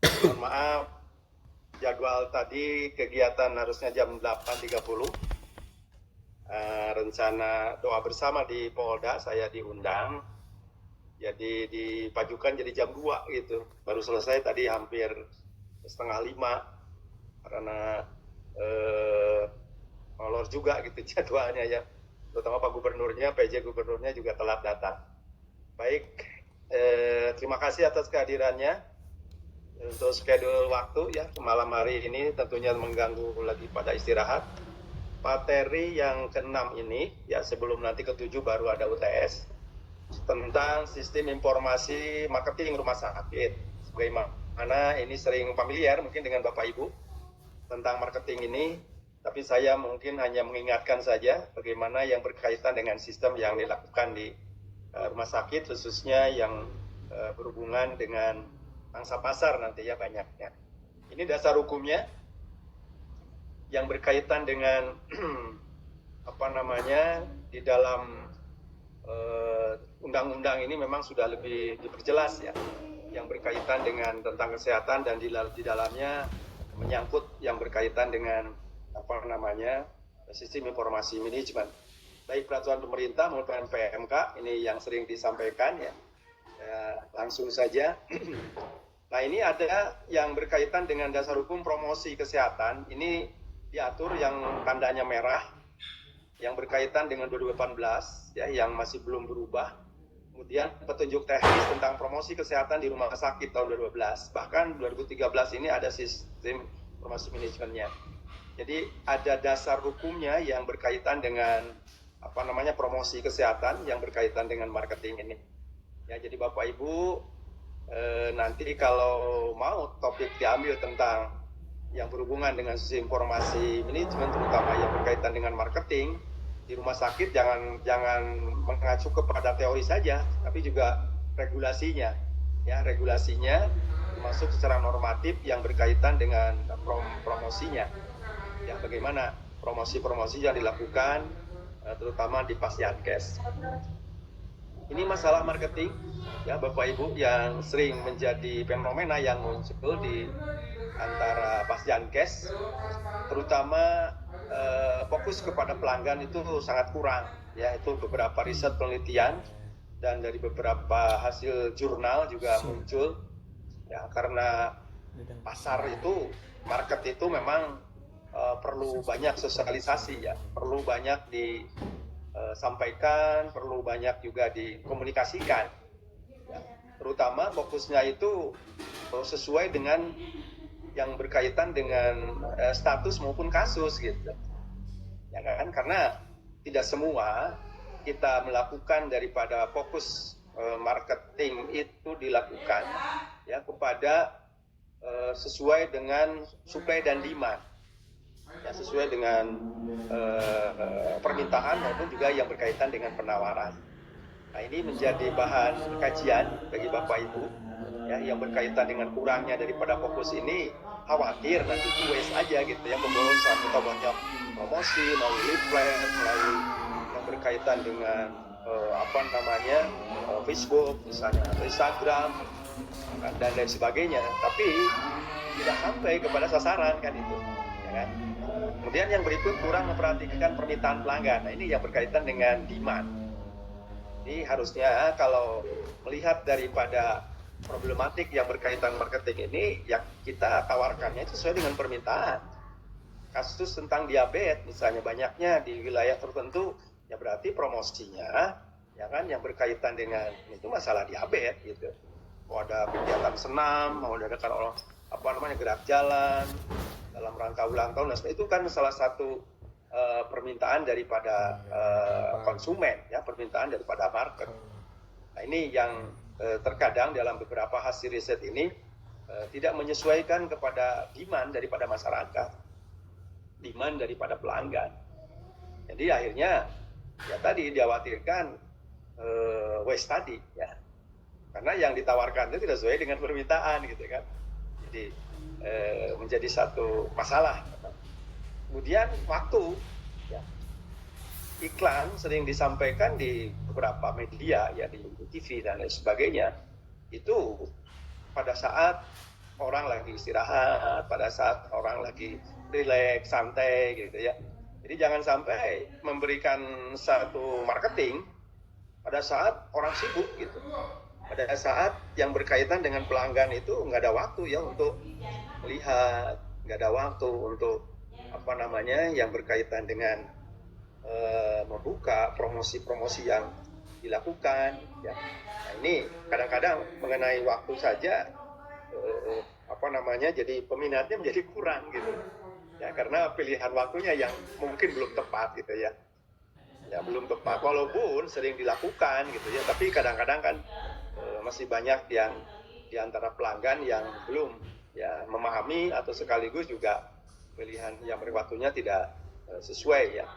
Mohon maaf, jadwal tadi kegiatan harusnya jam 8.30. Rencana doa bersama di Polda saya diundang. Jadi dipajukan jadi jam 2 gitu. Baru selesai tadi hampir setengah 5 karena molor juga gitu jadwalnya ya. Terutama Pak Gubernurnya, PJ Gubernurnya juga telat datang. Baik, terima kasih atas kehadirannya. Untuk schedule waktu ya malam hari ini tentunya mengganggu lagi pada istirahat. Materi yang ke-6 ini ya sebelum nanti ke-7 baru ada UTS tentang sistem informasi marketing rumah sakit. Sebagaimana ini sering familiar mungkin dengan Bapak Ibu tentang marketing ini, tapi saya mungkin hanya mengingatkan saja bagaimana yang berkaitan dengan sistem yang dilakukan di rumah sakit khususnya yang berhubungan dengan pangsa pasar nanti ya banyaknya. Ini dasar hukumnya yang berkaitan dengan apa namanya di dalam undang-undang ini memang sudah lebih diperjelas ya, yang berkaitan dengan tentang kesehatan dan di dalamnya menyangkut yang berkaitan dengan apa namanya sistem informasi manajemen, baik peraturan pemerintah maupun PMK ini yang sering disampaikan ya. Langsung saja. Nah ini ada yang berkaitan dengan dasar hukum promosi kesehatan, ini diatur yang tandanya merah, yang berkaitan dengan 2018 ya, yang masih belum berubah. Kemudian petunjuk teknis tentang promosi kesehatan di rumah sakit tahun 2012, bahkan 2013 ini ada sistem informasi manajemennya. Jadi ada dasar hukumnya yang berkaitan dengan apa namanya promosi kesehatan yang berkaitan dengan marketing ini. Ya, jadi Bapak Ibu nanti kalau mau topik diambil tentang yang berhubungan dengan sistem informasi manajemen terutama yang berkaitan dengan marketing di rumah sakit, jangan mengacu kepada teori saja, tapi juga regulasinya. Ya, regulasinya termasuk secara normatif yang berkaitan dengan promosinya. Ya, bagaimana promosi-promosi yang dilakukan terutama di Pasyankes. Ini masalah marketing ya Bapak Ibu yang sering menjadi fenomena yang muncul di antara Pasyankes, terutama fokus kepada pelanggan itu sangat kurang ya. Itu beberapa riset penelitian dan dari beberapa hasil jurnal juga muncul ya, karena pasar itu, market itu memang perlu banyak sosialisasi ya, perlu banyak disampaikan, perlu banyak juga dikomunikasikan ya. Terutama fokusnya itu sesuai dengan yang berkaitan dengan status maupun kasus gitu ya kan, karena tidak semua kita melakukan daripada fokus marketing itu dilakukan ya kepada sesuai dengan supply dan demand ya, sesuai dengan permintaan maupun juga yang berkaitan dengan penawaran. Nah ini menjadi bahan kajian bagi Bapak Ibu ya, yang berkaitan dengan kurangnya daripada fokus ini. Khawatir nanti waste aja gitu ya, pemborosan kita banyak promosi melalui leaflet, melalui yang berkaitan dengan apa namanya Facebook misalnya atau Instagram dan lain sebagainya, tapi tidak sampai kepada sasaran kan itu ya kan. Kemudian yang berikut kurang memperhatikan permintaan pelanggan. Nah ini yang berkaitan dengan demand. Jadi harusnya kalau melihat daripada problematik yang berkaitan marketing ini, ya kita tawarkannya sesuai dengan permintaan. Kasus tentang diabetes misalnya banyaknya di wilayah tertentu, ya berarti promosinya ya kan yang berkaitan dengan itu masalah diabetes gitu. Mau ada kegiatan senam, mau ada apa namanya gerak jalan dalam rangka ulang tahun, nah itu kan salah satu permintaan daripada konsumen ya, permintaan daripada market. Nah ini yang terkadang dalam beberapa hasil riset ini tidak menyesuaikan kepada demand daripada masyarakat, demand daripada pelanggan. Jadi akhirnya ya tadi dikhawatirkan waste tadi ya, karena yang ditawarkan itu tidak sesuai dengan permintaan gitu kan. Jadi menjadi satu masalah. Kemudian waktu ya, iklan sering disampaikan di beberapa media ya, di TV dan lain sebagainya, itu pada saat orang lagi istirahat, pada saat orang lagi rileks, santai gitu ya. Jadi jangan sampai memberikan satu marketing pada saat orang sibuk gitu. Pada saat yang berkaitan dengan pelanggan itu nggak ada waktu ya untuk melihat, nggak ada waktu untuk yang berkaitan dengan membuka promosi-promosi yang dilakukan ya. Nah, ini kadang-kadang mengenai waktu saja jadi peminatnya menjadi kurang gitu ya, karena pilihan waktunya yang mungkin belum tepat gitu ya, belum tepat walaupun sering dilakukan gitu ya, tapi kadang-kadang kan masih banyak yang diantara pelanggan yang belum ya memahami atau sekaligus juga pilihan yang berwaktunya tidak sesuai ya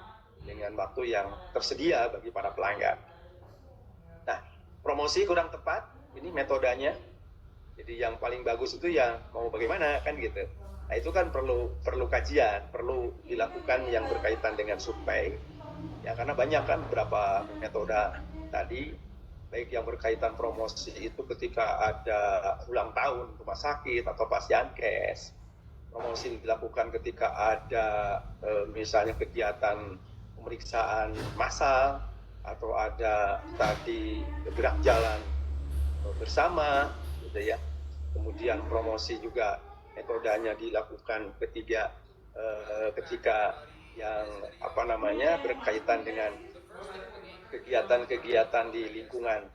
dengan waktu yang tersedia bagi para pelanggan. Nah, promosi kurang tepat, ini metodenya. Jadi yang paling bagus itu yang mau bagaimana kan gitu. Nah, itu kan perlu kajian, perlu dilakukan yang berkaitan dengan survei. Ya, karena banyak kan beberapa metode tadi, baik yang berkaitan promosi itu ketika ada ulang tahun rumah sakit atau pasienkes. Promosi dilakukan ketika ada misalnya kegiatan pemeriksaan massal atau ada tadi gerak jalan bersama gitu ya. Kemudian promosi juga metodenya dilakukan ketika yang berkaitan dengan kegiatan-kegiatan di lingkungan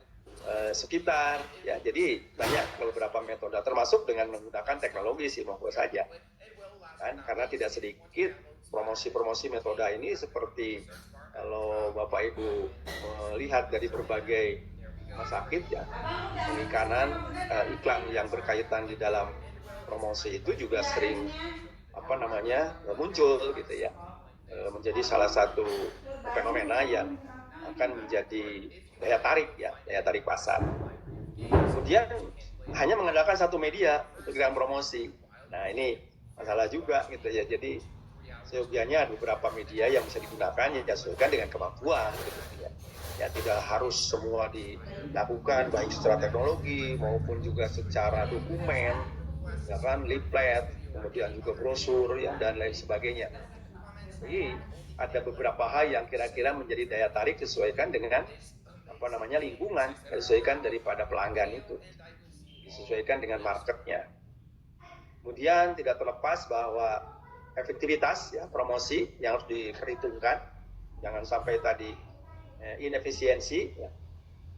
sekitar ya. Jadi banyak beberapa metode termasuk dengan menggunakan teknologi sih mau saja kan, karena tidak sedikit promosi metode ini seperti kalau Bapak Ibu melihat dari berbagai rumah sakit ya, pengikanan iklan yang berkaitan di dalam promosi itu juga sering muncul gitu ya, menjadi salah satu fenomena yang akan menjadi daya tarik pasar. Kemudian hanya mengandalkan satu media untuk gerakan promosi. Nah, ini masalah juga gitu ya. Jadi seyogianya ada beberapa media yang bisa digunakan yang disesuaikan dengan kemampuan gitu ya. Ya tidak harus semua dilakukan baik secara teknologi maupun juga secara dokumen, ya kan, leaflet, kemudian juga brosur ya, dan lain sebagainya. Jadi ada beberapa hal yang kira-kira menjadi daya tarik disesuaikan dengan lingkungan, disesuaikan daripada pelanggan itu, disesuaikan dengan marketnya. Kemudian tidak terlepas bahwa efektivitas ya promosi yang harus diperhitungkan, jangan sampai tadi inefisiensi ya.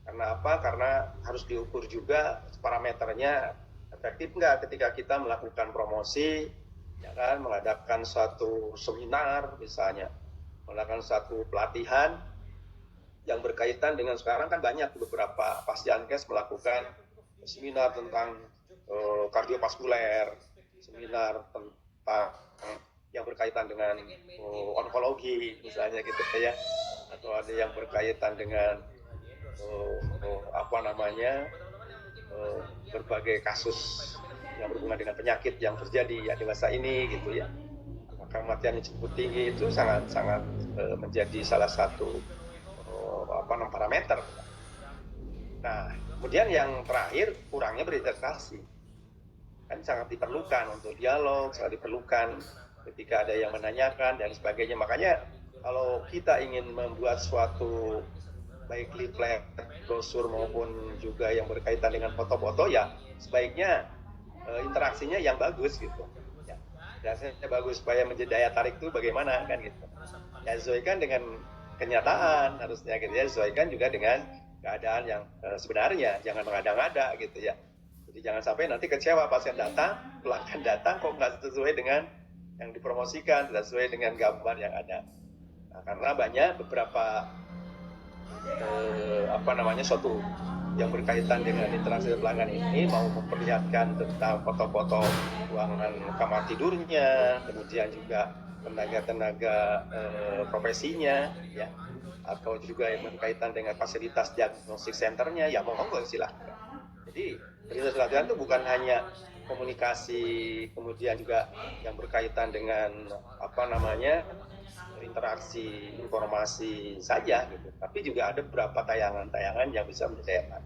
Karena apa? Karena harus diukur juga parameternya efektif nggak ketika kita melakukan promosi ya kan, mengadakan suatu seminar misalnya, melakukan satu pelatihan yang berkaitan dengan sekarang kan banyak beberapa pasienkes melakukan seminar tentang kardiovaskuler, seminar tentang yang berkaitan dengan onkologi misalnya gitu ya, atau ada yang berkaitan dengan berbagai kasus yang berhubungan dengan penyakit yang terjadi ya di masa ini gitu ya. Kematian yang cukup tinggi itu sangat menjadi salah satu parameter. Nah, kemudian yang terakhir, kurangnya berinteraksi. Kan sangat diperlukan untuk dialog, sangat diperlukan ketika ada yang menanyakan dan sebagainya. Makanya kalau kita ingin membuat suatu baik leaflet, brosur maupun juga yang berkaitan dengan foto-foto ya sebaiknya interaksinya yang bagus gitu. Ya, interaksinya bagus supaya menjadi daya tarik itu bagaimana kan gitu. Ya sesuaikan dengan kenyataan harusnya gitu ya, sesuaikan juga dengan keadaan yang sebenarnya, jangan mengada-ngada gitu ya. Jadi jangan sampai nanti kecewa pasien datang, pelanggan datang kok nggak sesuai dengan yang dipromosikan, tidak sesuai dengan gambar yang ada. Nah, karena banyak beberapa suatu yang berkaitan dengan interaksi pelanggan ini mau memperlihatkan tentang foto-foto ruangan kamar tidurnya, kemudian juga tenaga-tenaga profesinya ya, atau juga yang berkaitan dengan fasilitas diagnostik centernya ya monggo silahkan. Jadi fasilitas pelatihan itu bukan hanya komunikasi, kemudian juga yang berkaitan dengan interaksi informasi saja gitu, tapi juga ada beberapa tayangan-tayangan yang bisa menjadi.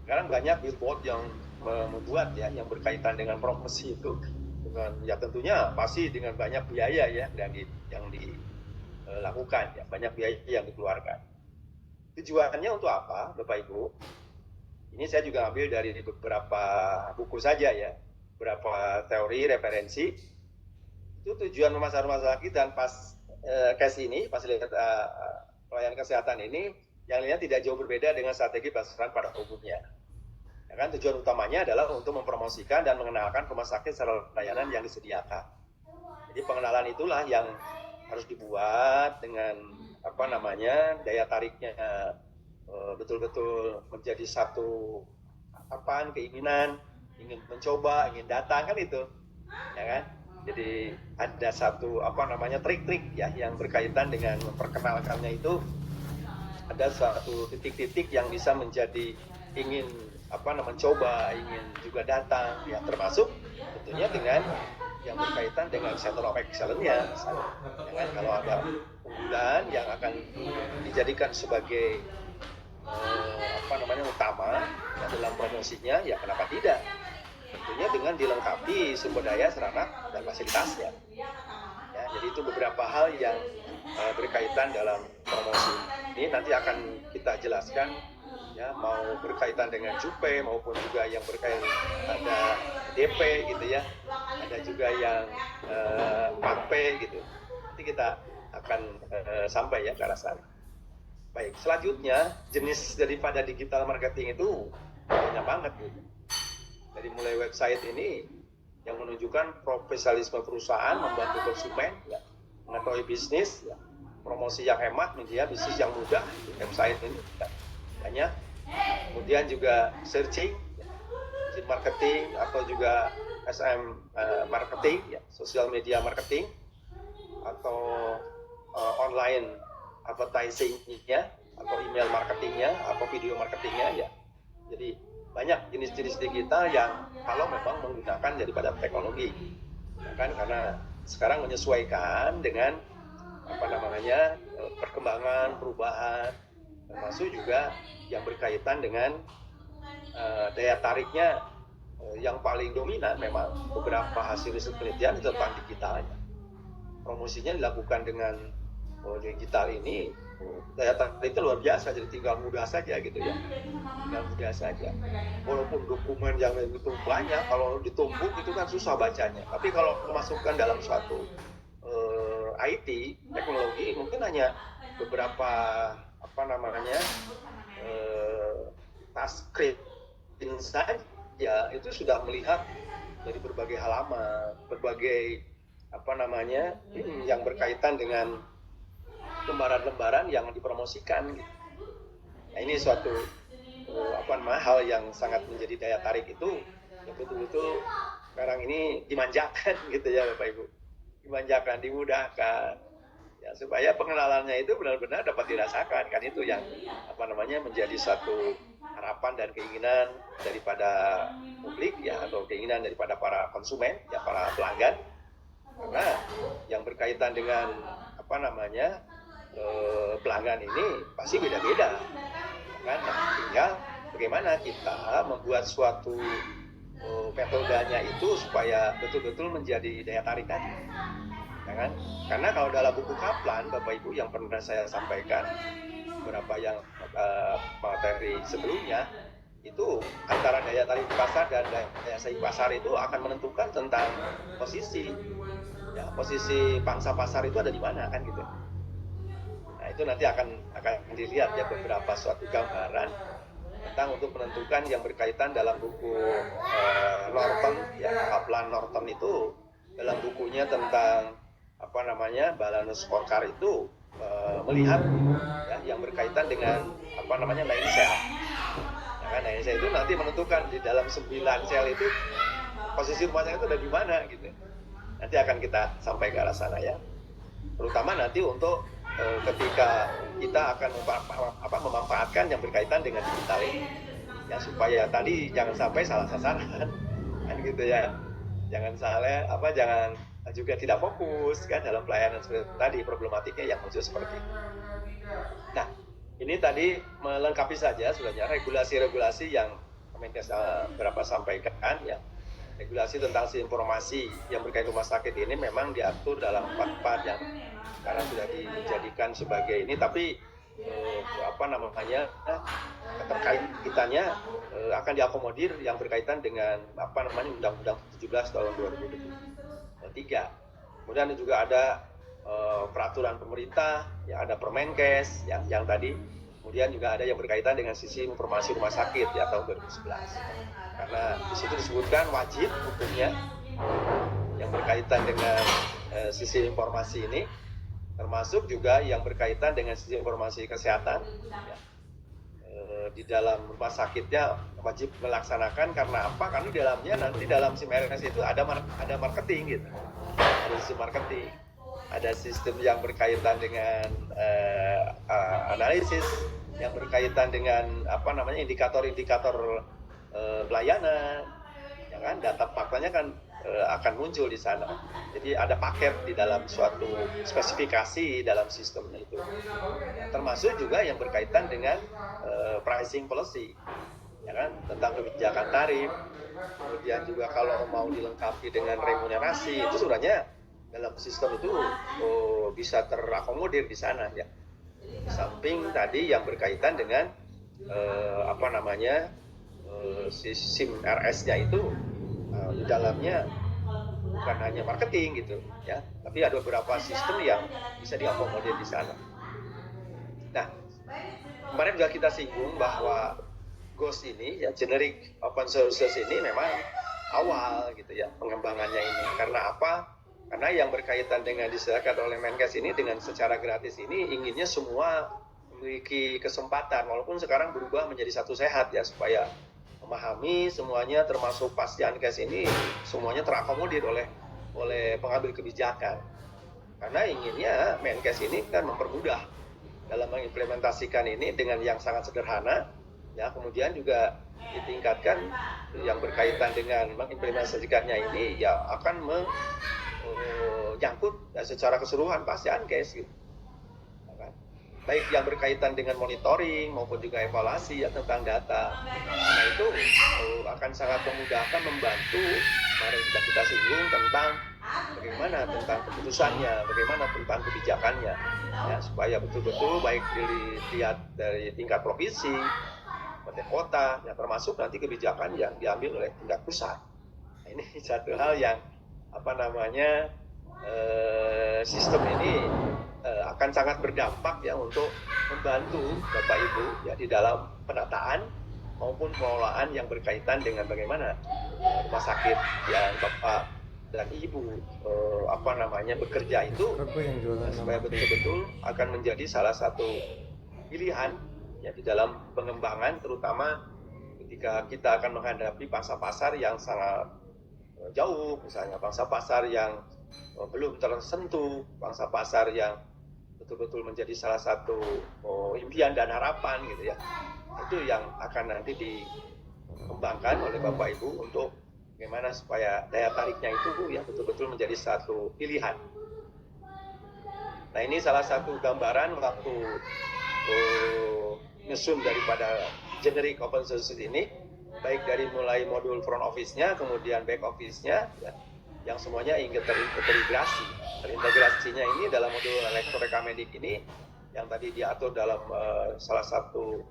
Sekarang banyak billboard yang membuat ya yang berkaitan dengan promosi itu dengan ya tentunya pasti dengan banyak biaya ya yang dilakukan ya, banyak biaya yang dikeluarkan. Tujuannya untuk apa, Bapak Ibu? Ini saya juga ambil dari beberapa buku saja ya, beberapa teori referensi. Itu tujuan pemasaran rumah sakit dan pas case ini, fasilitas pelayanan kesehatan ini, yang lainnya tidak jauh berbeda dengan strategi pemasaran pada umumnya. Ya kan, tujuan utamanya adalah untuk mempromosikan dan mengenalkan rumah sakit secara layanan yang disediakan. Jadi pengenalan itulah yang harus dibuat dengan daya tariknya betul-betul menjadi satu keinginan, ingin mencoba, ingin datang kan itu, ya kan? Jadi ada satu trik-trik ya yang berkaitan dengan memperkenalkannya itu, ada suatu titik-titik yang bisa menjadi ingin mencoba, ingin juga datang ya, termasuk tentunya dengan yang berkaitan dengan center of excellence-nya misalnya. Ya kan? Kalau ada unggulan yang akan dijadikan sebagai utama ya, dalam promosinya, ya kenapa tidak? Tentunya dengan dilengkapi sumber daya, sarana dan fasilitasnya. Ya, jadi itu beberapa hal yang berkaitan dalam promosi. Ini nanti akan kita jelaskan ya, mau berkaitan dengan JUPE maupun juga yang berkaitan ada DP gitu ya, ada juga yang PAP gitu. Nanti kita akan sampai ya ke arah sana. Baik, selanjutnya jenis daripada digital marketing itu banyak banget gitu. Dari mulai website ini yang menunjukkan profesionalisme perusahaan, membantu konsumen ya, mengetahui bisnis ya, promosi yang hemat, media bisnis yang mudah, website ini ya, banyak. Kemudian juga searching, ya, marketing atau juga SM marketing, ya, social media marketing atau online advertising-nya atau email marketingnya atau video marketingnya ya. Jadi banyak jenis-jenis digital yang kalau memang menggunakan daripada teknologi ya kan, karena sekarang menyesuaikan dengan perkembangan, perubahan, termasuk juga yang berkaitan dengan daya tariknya yang paling dominan. Memang beberapa hasil riset penelitian tentang digitalnya, promosinya dilakukan dengan digital ini daya tariknya luar biasa, jadi tinggal mudah saja gitu ya, tinggal mudah saja. Walaupun dokumen yang begitu banyak, kalau ditumpuk itu kan susah bacanya, tapi kalau memasukkan dalam suatu IT teknologi mungkin hanya beberapa task screen saja itu sudah melihat dari berbagai halaman, berbagai yang berkaitan dengan lembaran-lembaran yang dipromosikan gitu. Nah, ini suatu hal yang sangat menjadi daya tarik itu yang betul-betul sekarang ini dimanjakan gitu ya Bapak Ibu, dimanjakan, dimudahkan ya, supaya pengenalannya itu benar-benar dapat dirasakan, kan itu yang menjadi satu harapan dan keinginan daripada publik ya, atau keinginan daripada para konsumen ya, para pelanggan. Karena yang berkaitan dengan pelanggan ini pasti beda-beda kan. Nah, tinggal bagaimana kita membuat suatu metodenya itu supaya betul-betul menjadi daya tarik tadi ya kan. Karena kalau dalam buku Kaplan Bapak Ibu yang pernah saya sampaikan beberapa yang materi sebelumnya, itu antara daya tarik pasar dan daya saing pasar itu akan menentukan tentang posisi ya, posisi pangsa pasar itu ada di mana kan gitu. Nah, itu nanti akan dilihat ya beberapa suatu gambaran tentang untuk menentukan yang berkaitan dalam buku Norton ya, Kaplan Norton itu dalam bukunya tentang balance scorecard itu melihat ya, yang berkaitan dengan line cell. Ya kan, line cell itu nanti menentukan di dalam 9 sel itu posisi rumah sakit itu ada di mana gitu. Nanti akan kita sampai ke arah sana ya. Terutama nanti untuk ketika kita akan memanfaatkan yang berkaitan dengan digital ini ya, supaya tadi jangan sampai salah sasaran kan gitu ya, jangan jangan juga tidak fokus kan dalam pelayanan seperti tadi, problematiknya yang muncul seperti itu. Nah, ini tadi melengkapi saja sebenarnya regulasi-regulasi yang Kemenkes berapa sampaikan ya, regulasi tentang informasi yang berkaitan rumah sakit ini memang diatur dalam 4 part yang sekarang sudah dijadikan sebagai ini, tapi keterkaitannya akan diakomodir yang berkaitan dengan Undang-Undang 17 tahun 2023. Kemudian juga ada peraturan pemerintah, ya ada Permenkes yang tadi. Kemudian juga ada yang berkaitan dengan sisi informasi rumah sakit ya tahun 2011. Karena di situ disebutkan wajib hukumnya yang berkaitan dengan sisi informasi ini, termasuk juga yang berkaitan dengan sisi informasi kesehatan. Ya. Di dalam rumah sakitnya wajib melaksanakan, karena apa? Karena di dalamnya nanti dalam SIM-RS itu ada marketing gitu. Ada sisi marketing. Ada sistem yang berkaitan dengan analisis, yang berkaitan dengan indikator-indikator pelayanan, ya kan? Data faktanya kan akan muncul di sana. Jadi ada paket di dalam suatu spesifikasi dalam sistemnya itu. Termasuk juga yang berkaitan dengan pricing policy, ya kan? Tentang kebijakan tarif. Kemudian juga kalau mau dilengkapi dengan remunerasi, itu sebenarnya dalam sistem itu bisa terakomodir di sana ya. Di samping tadi yang berkaitan dengan sistem RS-nya itu di dalamnya bukan hanya marketing gitu ya, tapi ada beberapa sistem yang bisa diakomodir di sana. Nah, kemarin juga kita singgung bahwa GOS ini ya, generic open sources ini memang awal gitu ya pengembangannya ini. Karena apa? Karena yang berkaitan dengan disediakan oleh Menkes ini dengan secara gratis ini inginnya semua memiliki kesempatan, walaupun sekarang berubah menjadi satu sehat ya, supaya memahami semuanya, termasuk Pasienkes ini semuanya terakomodir oleh pengambil kebijakan. Karena inginnya Menkes ini kan mempermudah dalam mengimplementasikan ini dengan yang sangat sederhana ya, kemudian juga ditingkatkan yang berkaitan dengan mengimplementasikannya ini ya akan menyangkut ya, secara keseluruhan Pasienkes gitu. Baik yang berkaitan dengan monitoring maupun juga evaluasi ya tentang data. Nah itu akan sangat memudahkan, membantu. Kemarin sudah kita singgung tentang bagaimana tentang keputusannya, bagaimana tentang kebijakannya ya, supaya betul-betul baik dilihat dari tingkat provinsi, kabupaten kota, ya, termasuk nanti kebijakan yang diambil oleh tingkat pusat. Nah, ini satu hal yang sistem ini akan sangat berdampak ya untuk membantu Bapak Ibu ya di dalam penataan maupun pengelolaan yang berkaitan dengan bagaimana rumah sakit yang Bapak dan Ibu bekerja itu supaya betul-betul akan menjadi salah satu pilihan ya di dalam pengembangan, terutama ketika kita akan menghadapi pangsa pasar yang sangat jauh, misalnya pangsa pasar yang belum tersentuh, pangsa pasar yang betul-betul menjadi salah satu impian dan harapan gitu ya. Itu yang akan nanti dikembangkan oleh Bapak Ibu untuk bagaimana supaya daya tariknya itu ya betul-betul menjadi satu pilihan. Nah, ini salah satu gambaran waktu nyusun daripada generic open source ini, baik dari mulai modul front office-nya, kemudian back office-nya ya, yang semuanya ingin terintegrasi. Terintegrasinya ini dalam modul elektrorekamendik ini yang tadi diatur dalam salah satu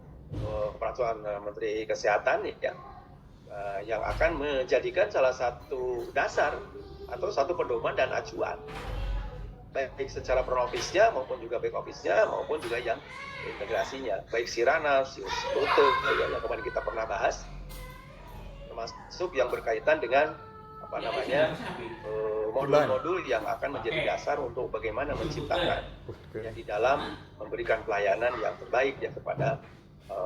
peraturan Menteri Kesehatan ya, yang akan menjadikan salah satu dasar atau satu pedoman dan acuan baik secara front office-nya maupun juga back office-nya maupun juga yang integrasinya, baik Sirana, Siuto yang kemarin kita pernah bahas, termasuk yang berkaitan dengan modul-modul yang akan menjadi dasar untuk bagaimana menciptakan ya, di dalam memberikan pelayanan yang terbaik ya kepada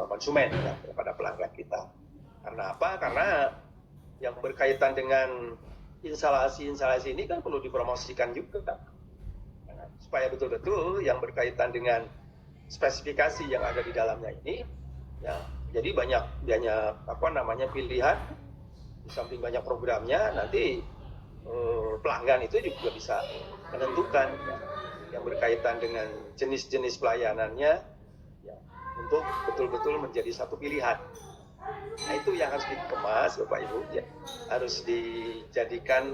konsumen ya, kepada pelanggan kita. Karena apa? Karena yang berkaitan dengan instalasi ini kan perlu dipromosikan juga, supaya betul-betul yang berkaitan dengan spesifikasi yang ada di dalamnya ini ya, jadi banyak pilihan. Di samping banyak programnya, nanti pelanggan itu juga bisa menentukan ya, yang berkaitan dengan jenis-jenis pelayanannya ya, untuk betul-betul menjadi satu pilihan. Nah, itu yang harus dikemas Bapak Ibu ya. Harus dijadikan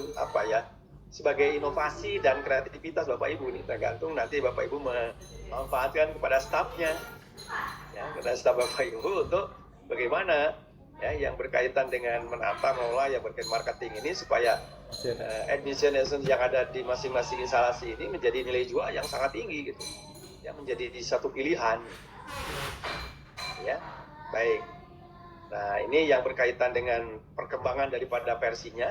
sebagai inovasi dan kreativitas Bapak Ibu nih, tergantung nanti Bapak Ibu memanfaatkan kepada stafnya ya, kepada staf Bapak Ibu untuk bagaimana ya yang berkaitan dengan menata mengelola yang berkaitan marketing ini supaya admission yang ada di masing-masing instalasi ini menjadi nilai jual yang sangat tinggi gitu ya, menjadi satu pilihan ya. Baik, nah ini yang berkaitan dengan perkembangan daripada versinya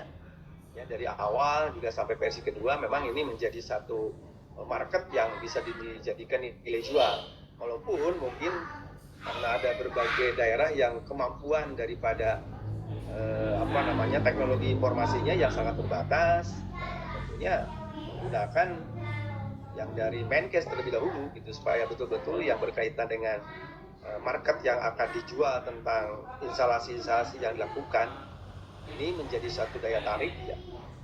ya, dari awal juga sampai versi kedua memang ini menjadi satu market yang bisa dijadikan nilai jual, walaupun mungkin karena ada berbagai daerah yang kemampuan daripada teknologi informasinya yang sangat terbatas, tentunya menggunakan yang dari Menkes terlebih dahulu gitu, supaya betul-betul yang berkaitan dengan market yang akan dijual tentang instalasi-instalasi yang dilakukan ini menjadi satu daya tarik ya.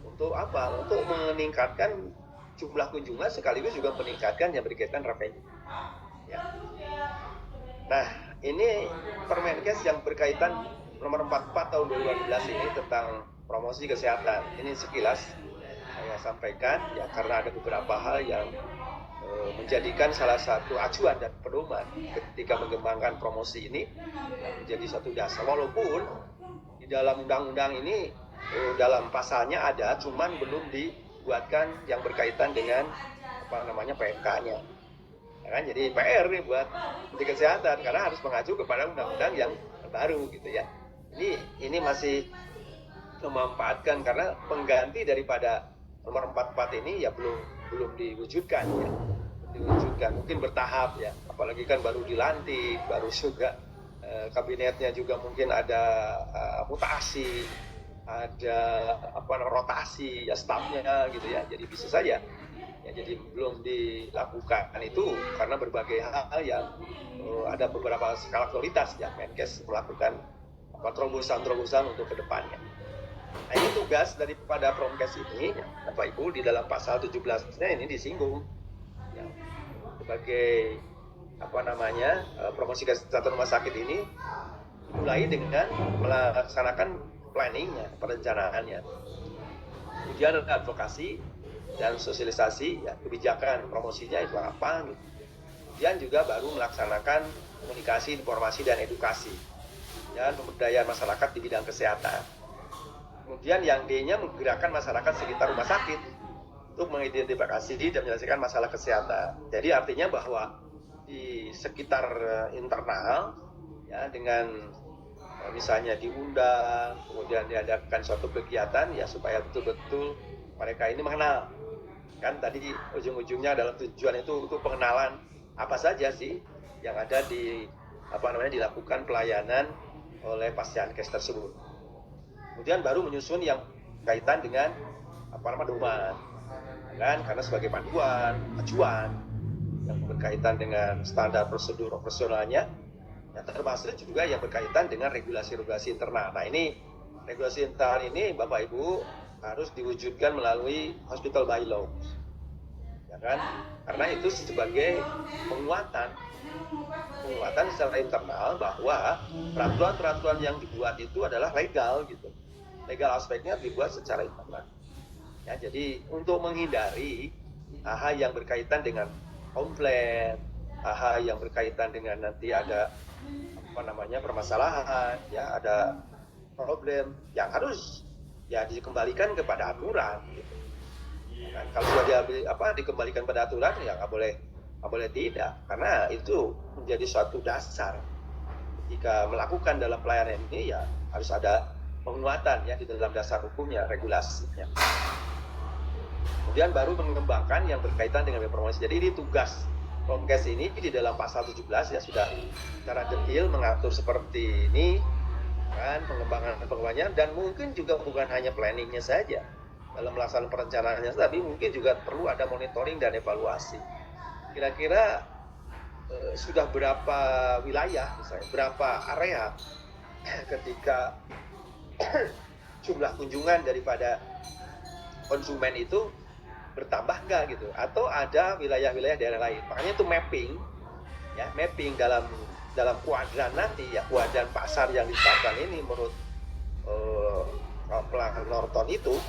Untuk apa? Untuk meningkatkan jumlah kunjungan sekaligus juga meningkatkan yang berkaitan revenue ya. Nah, ini Permenkes yang berkaitan nomor 44 tahun 2012 ini tentang promosi kesehatan. Ini sekilas saya sampaikan ya, karena ada beberapa hal yang menjadikan salah satu acuan dan pedoman ketika mengembangkan promosi ini menjadi satu dasar. Walaupun di dalam undang-undang ini dalam pasalnya ada, cuman belum dibuatkan yang berkaitan dengan PMK-nya. Ya kan? Jadi PR nih buat Menteri Kesehatan karena harus mengacu kepada undang-undang yang baru gitu ya. Ini masih memanfaatkan karena pengganti daripada nomor 44 ini ya belum diwujudkan ya. Diwujudkan mungkin bertahap ya, apalagi kan baru dilantik, baru juga kabinetnya juga mungkin ada mutasi, ada rotasi ya stafnya gitu ya, jadi bisa saja ya, jadi belum dilakukan itu karena berbagai hal yang ada beberapa skala prioritas ya Menkes melakukan terobosan-terobosan untuk kedepannya. Nah, ini tugas daripada Promkes ini ya, Bapak Ibu, di dalam pasal 17-nya ini disinggung ya, sebagai promosi kesehatan rumah sakit ini dimulai dengan melaksanakan planningnya, perencanaannya, kemudian advokasi dan sosialisasi ya, kebijakan promosinya itu apa gitu. Kemudian juga baru melaksanakan komunikasi, informasi dan edukasi dan pemberdayaan masyarakat di bidang kesehatan. Kemudian yang D-nya menggerakkan masyarakat sekitar rumah sakit untuk mengidentifikasi dan menyelesaikan masalah kesehatan. Jadi artinya bahwa di sekitar internal ya, dengan misalnya diundang, kemudian diadakan suatu kegiatan ya supaya betul-betul mereka ini mengenal. Kan tadi ujung-ujungnya dalam tujuan itu untuk pengenalan apa saja sih yang ada di dilakukan pelayanan oleh pasien kes tersebut. Kemudian baru menyusun yang kaitan dengan domain kan, karena sebagai panduan, acuan yang berkaitan dengan standar prosedur operasionalnya ya, termasuk juga yang berkaitan dengan regulasi-regulasi internal. Nah, ini regulasi internal ini Bapak Ibu harus diwujudkan melalui hospital bylaw ya kan, karena itu sebagai penguatan secara internal bahwa peraturan-peraturan yang dibuat itu adalah legal gitu. Legal aspeknya dibuat secara internal. Ya, jadi untuk menghindari hal yang berkaitan dengan komplain, hal yang berkaitan dengan nanti ada permasalahan, ya ada problem yang harus ya dikembalikan kepada aturan. Gitu. Nah, kalau sudah dikembalikan pada aturan ya nggak boleh tidak, karena itu menjadi suatu dasar ketika melakukan dalam pelayanan ini ya harus ada penguatan ya di dalam dasar hukumnya, regulasinya. Kemudian baru mengembangkan yang berkaitan dengan promosi. Jadi ini tugas Promkes ini di dalam pasal 17 ya sudah secara detail mengatur seperti ini kan, pengembangan dan mungkin juga bukan hanya planningnya saja dalam melaksanakan perencanaannya, tapi mungkin juga perlu ada monitoring dan evaluasi. Kira-kira sudah berapa wilayah misalnya, berapa area ketika jumlah kunjungan daripada konsumen itu bertambah nggak gitu, atau ada wilayah-wilayah daerah lain. Makanya itu mapping dalam dalam kuadran nanti ya, kuadran pasar yang ditetapkan ini menurut pelanggan Norton itu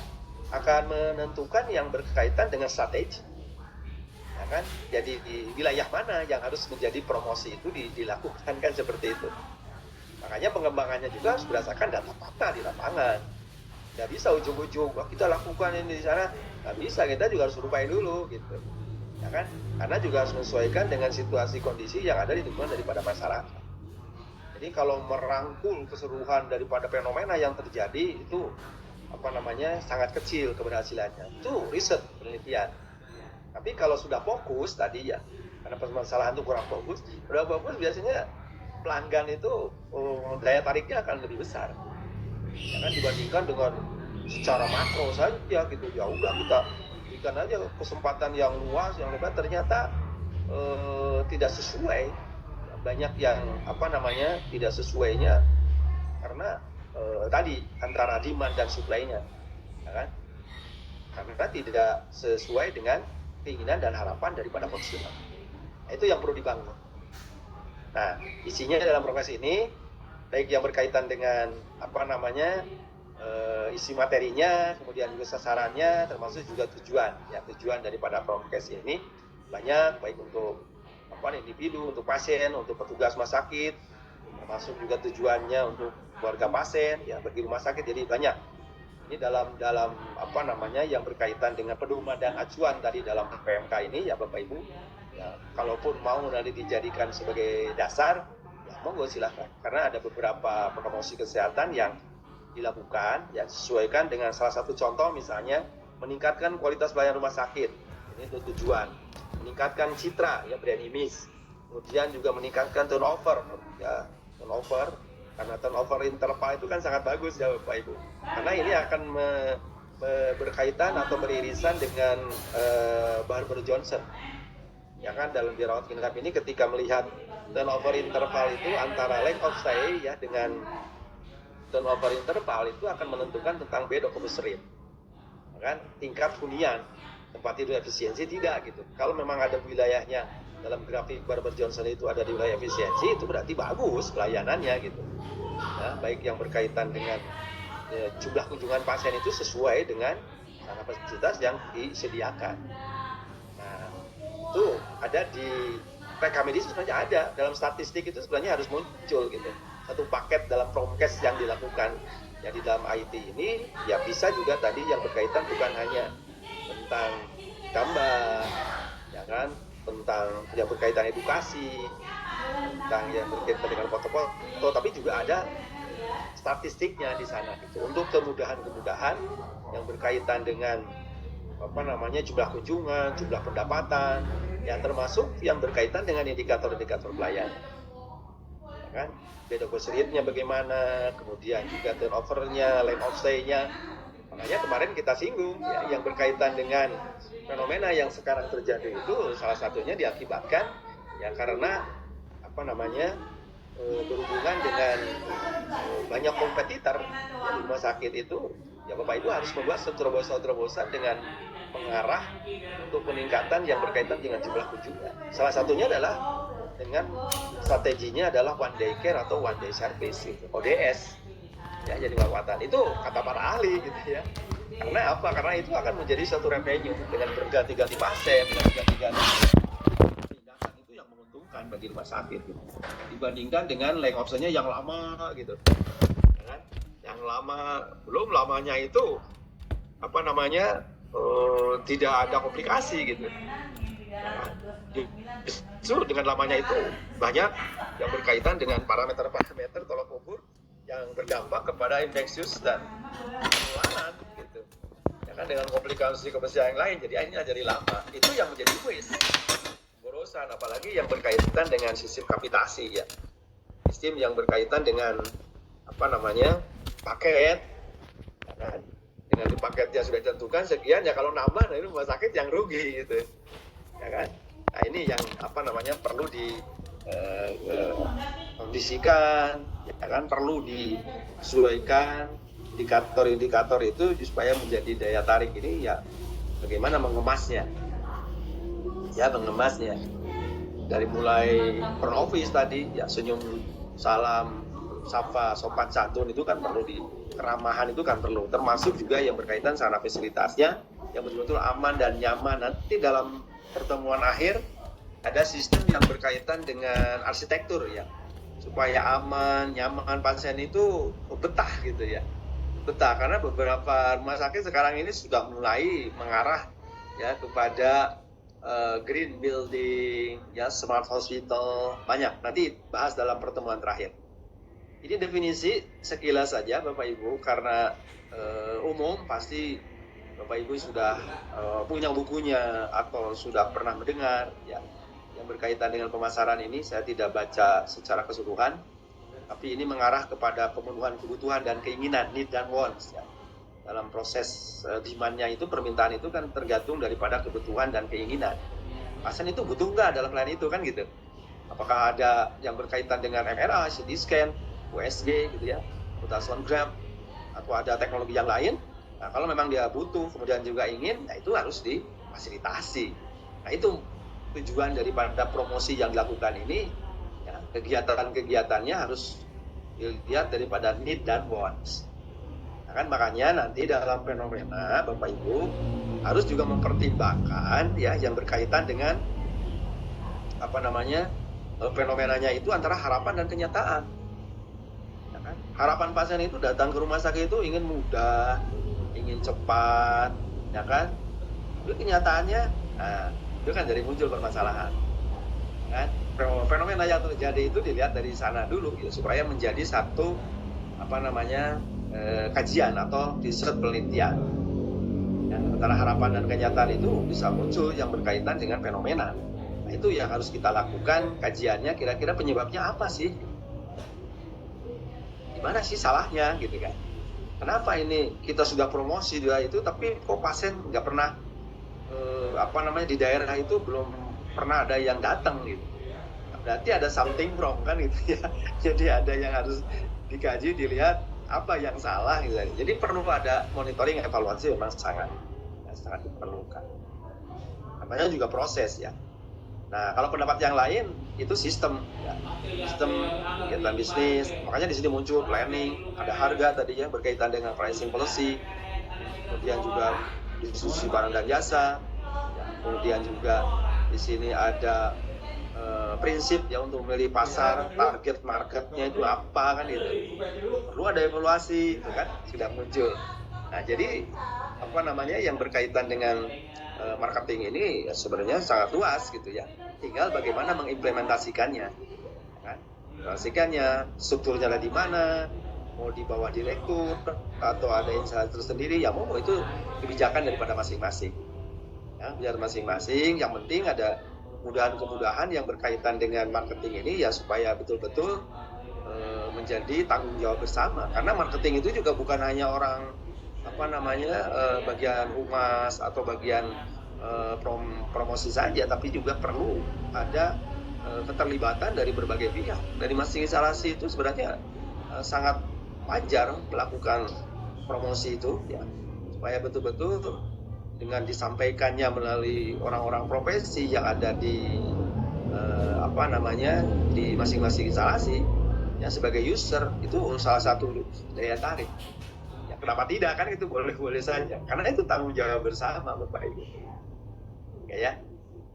akan menentukan yang berkaitan dengan strategi, ya kan? Jadi di wilayah mana yang harus menjadi promosi itu dilakukan kan seperti itu. Makanya pengembangannya juga harus berdasarkan data fakta di lapangan. Nggak bisa ujung-ujung kita lakukan ini di sana, nggak bisa, kita juga harus survei dulu gitu, ya kan? Karena juga harus menyesuaikan dengan situasi kondisi yang ada di lingkungan daripada masyarakat. Jadi kalau merangkul keseluruhan daripada fenomena yang terjadi itu sangat kecil keberhasilannya. Itu riset penelitian. Tapi kalau sudah fokus tadi ya, karena permasalahan itu kurang fokus, udah fokus biasanya pelanggan itu daya tariknya akan lebih besar. Ya kan, dibandingkan dengan secara makro saja gitu. Ya udah kita berikan aja kesempatan yang luas, yang lebar, ternyata tidak sesuai. Banyak yang tidak sesuainya karena tadi antara demand dan supply-nya, ya kan? Karena tidak sesuai dengan keinginan dan harapan daripada konsumen. Itu yang perlu dibangun. Nah, isinya dalam proses ini baik yang berkaitan dengan isi materinya, kemudian juga sasarannya, termasuk juga tujuan. Ya, tujuan daripada prokes ini banyak, baik untuk individu, untuk pasien, untuk petugas rumah sakit, termasuk juga tujuannya untuk keluarga pasien, ya bagi rumah sakit. Jadi banyak. Ini dalam yang berkaitan dengan pedoman dan acuan tadi dalam PMK ini ya Bapak Ibu. Ya, kalaupun mau nanti dijadikan sebagai dasar, ya monggo silahkan. Karena ada beberapa promosi kesehatan yang dilakukan, ya sesuaikan dengan salah satu contoh misalnya meningkatkan kualitas pelayanan rumah sakit. Ini itu tujuan. Meningkatkan citra, ya brand image. Kemudian juga meningkatkan turnover, ya turnover. Karena turnover interval itu kan sangat bagus ya Bapak Ibu. Karena ini akan berkaitan atau beririsan dengan Barber Johnson. Ya kan, dalam dirawat inap ini ketika melihat turnover interval itu antara length of stay ya dengan turnover interval itu akan menentukan tentang bed occupancy rate. Ya kan, tingkat hunian tempat tidur efisiensi tidak gitu. Kalau memang ada wilayahnya dalam grafik Barber Johnson itu ada di wilayah efisiensi, itu berarti bagus pelayanannya gitu. Ya, baik yang berkaitan dengan jumlah kunjungan pasien itu sesuai dengan kapasitas yang disediakan. Nah, itu ada di reka medis sebenarnya ada dalam statistik itu sebenarnya harus muncul gitu. Satu paket dalam promkes yang dilakukan ya di dalam IT ini ya bisa juga tadi yang berkaitan bukan hanya tentang gambar, ya kan, tentang yang berkaitan edukasi, tentang yang berkaitan dengan foto-foto, tapi juga ada statistiknya di sana gitu untuk kemudahan-kemudahan yang berkaitan dengan jumlah kunjungan, jumlah pendapatan, yang termasuk yang berkaitan dengan indikator-indikator pelayanan, ya kan, bed occupancy rate-nya bagaimana, kemudian juga turnover-nya, length of stay-nya. Makanya kemarin kita singgung ya, yang berkaitan dengan fenomena yang sekarang terjadi itu salah satunya diakibatkan ya karena berhubungan dengan banyak kompetitor ya, di rumah sakit itu ya Bapak Ibu harus membuat terobosan dengan mengarah untuk peningkatan yang berkaitan dengan jumlah kunjungan. Salah satunya adalah dengan strateginya adalah one day care atau one day service gitu, ODS. Ya, jadi perawatan itu kata para ahli gitu ya. Karena apa? Karena itu akan menjadi satu revenue dengan berganti-ganti pasien, dengan berganti-ganti tindakan itu yang menguntungkan bagi rumah sakit gitu. Dibandingkan dengan length of stay-nya yang lama gitu. Ya kan? Yang lama, belum lamanya itu tidak ada komplikasi gitu. Ya, justru dengan lamanya itu banyak yang berkaitan dengan parameter tolak ukur yang berdampak kepada infeksius dan penularan gitu. Ya kan, dengan komplikasi yang lain, jadi akhirnya jadi lama. Itu yang menjadi waste, borosan, apalagi yang berkaitan dengan sistem kapitasi ya. Sistem yang berkaitan dengan paket. Ya kan? Dengan di paketnya sudah ditentukan sekian ya, kalau nambah dari rumah sakit yang rugi gitu. Ya kan? Nah, ini yang perlu kondisikan, ya kan, perlu disesuaikan indikator-indikator itu supaya menjadi daya tarik ini ya bagaimana mengemasnya dari mulai front office tadi ya, senyum, salam, sapa, sopan santun itu kan perlu, di keramahan itu kan perlu, termasuk juga yang berkaitan sarana fasilitasnya yang betul-betul aman dan nyaman. Nanti dalam pertemuan akhir ada sistem yang berkaitan dengan arsitektur ya, supaya aman, nyaman, pasien itu betah gitu ya, betah, karena beberapa rumah sakit sekarang ini sudah mulai mengarah ya kepada green building ya, smart hospital, banyak, nanti bahas dalam pertemuan terakhir. Ini definisi sekilas saja Bapak Ibu, karena umum pasti Bapak Ibu sudah punya bukunya atau sudah pernah mendengar ya, yang berkaitan dengan pemasaran ini. Saya tidak baca secara keseluruhan, tapi ini mengarah kepada pemenuhan kebutuhan dan keinginan, need dan wants ya. Dalam proses demand-nya itu, permintaan itu kan tergantung daripada kebutuhan dan keinginan. Pasien itu butuh nggak dalam lain itu kan gitu. Apakah ada yang berkaitan dengan MRI, CT scan, USG gitu ya, ultrasonogram, atau ada teknologi yang lain. Nah, kalau memang dia butuh kemudian juga ingin, nah itu harus difasilitasi. Nah, itu tujuan daripada promosi yang dilakukan ini ya, kegiatan-kegiatannya harus dilihat daripada need dan wants. Nah, kan makanya nanti dalam fenomena Bapak Ibu harus juga mempertimbangkan ya yang berkaitan dengan fenomenanya itu antara harapan dan kenyataan. Harapan pasien itu datang ke rumah sakit itu ingin mudah, ingin cepat, ya kan? Itu kenyataannya, nah, itu kan jadi muncul permasalahan. Kan? Fenomena yang terjadi itu dilihat dari sana dulu, ya, supaya menjadi satu kajian atau riset penelitian. Ya, antara harapan dan kenyataan itu bisa muncul yang berkaitan dengan fenomena. Nah, itu yang harus kita lakukan kajiannya. Kira-kira penyebabnya apa sih? Mana sih salahnya gitu kan? Kenapa ini kita sudah promosi dia itu, tapi kok pasien nggak pernah di daerah itu belum pernah ada yang datang gitu? Berarti ada something wrong kan gitu ya. Jadi ada yang harus dikaji, dilihat apa yang salah gitu. Jadi perlu ada monitoring, evaluasi, memang sangat diperlukan. Namanya juga proses ya. Nah, kalau pendapat yang lain itu sistem, ya. Sistem kegiatan bisnis. Makanya di sini muncul planning, ada harga tadinya berkaitan dengan pricing policy, kemudian juga diskusi barang dan jasa, ya. Kemudian juga di sini ada prinsip ya untuk memilih pasar, target marketnya itu apa kan itu. Perlu ada evaluasi, itu kan sudah muncul. Nah, jadi yang berkaitan dengan marketing ini ya sebenarnya sangat luas gitu ya. Tinggal bagaimana mengimplementasikannya. Kan? Implementasikannya, strukturnya ada di mana, mau di bawah direktur atau ada instansi tersendiri, ya mau itu kebijakan daripada masing-masing. Ya, biar masing-masing, yang penting ada kemudahan-kemudahan yang berkaitan dengan marketing ini ya, supaya betul-betul menjadi tanggung jawab bersama. Karena marketing itu juga bukan hanya orang bagian humas atau bagian promosi saja, tapi juga perlu ada keterlibatan dari berbagai pihak. Dari masing instalasi itu sebenarnya sangat wajar melakukan promosi itu ya, supaya betul-betul dengan disampaikannya melalui orang-orang profesi yang ada di di masing-masing instalasi ya, sebagai user itu salah satu daya tarik. Ya, kenapa tidak kan, itu boleh-boleh saja, karena itu tanggung jawab bersama Bapak Ibu. Ya,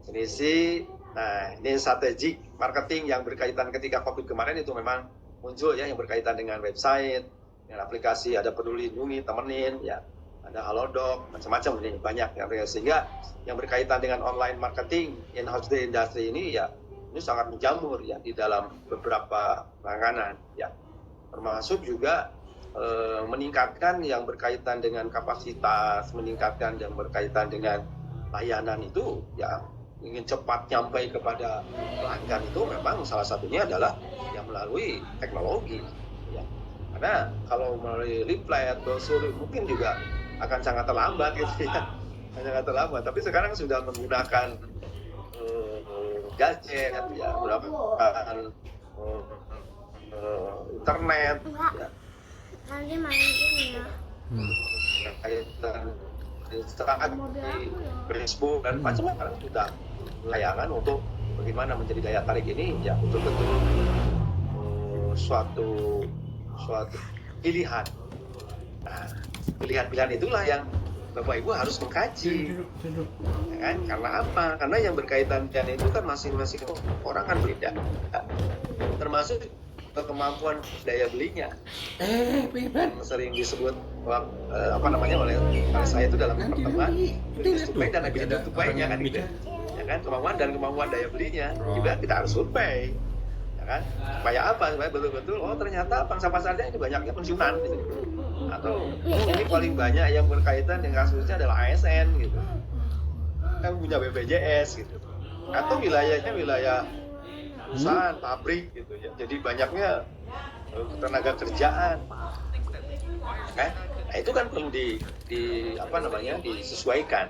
definisi. Nah, ini strategi marketing yang berkaitan ketika COVID kemarin itu memang muncul ya, yang berkaitan dengan website, dengan aplikasi, ada Peduli Lindungi, Temenin, ya, ada Halodoc, macam-macam ini banyak ya, sehingga yang berkaitan dengan online marketing in-house industry ini ya, ini sangat menjamur ya di dalam beberapa penanganan ya, termasuk juga meningkatkan yang berkaitan dengan kapasitas, meningkatkan yang berkaitan dengan layanan itu ya, ingin cepat nyampai kepada pelanggan itu memang salah satunya adalah yang melalui teknologi ya. Karena kalau melalui leaflet, brosur mungkin juga akan sangat terlambat gitu ya, sangat terlambat. Tapi sekarang sudah menggunakan gadget ya, menggunakan internet ya. Nanti main game ya. Kaitan Instagram, di Facebook dan macam-macam sudah layangan untuk bagaimana menjadi daya tarik ini ya betul-betul suatu pilihan. Nah, pilihan-pilihan itulah yang Bapak Ibu harus mengkaji, ya kan? Karena apa? Karena yang berkaitan dengan itu kan masing-masing orang kan beda, termasuk kemampuan daya belinya. Sering disebut oleh saya itu dalam pertemuan survei dan agenda surveinya kan gitu, ya kan? Kemampuan daya belinya juga kita harus survei, ya kan? Supaya apa? Supaya betul-betul ternyata pangsa pasarnya ini banyaknya pensiunan gitu. Atau ini paling banyak yang berkaitan dengan kasusnya adalah ASN gitu, yang punya BPJS gitu, atau wilayahnya wilayah perusahaan, pabrik gitu ya. Jadi banyaknya tenaga kerjaan, kan? Nah itu kan perlu disesuaikan.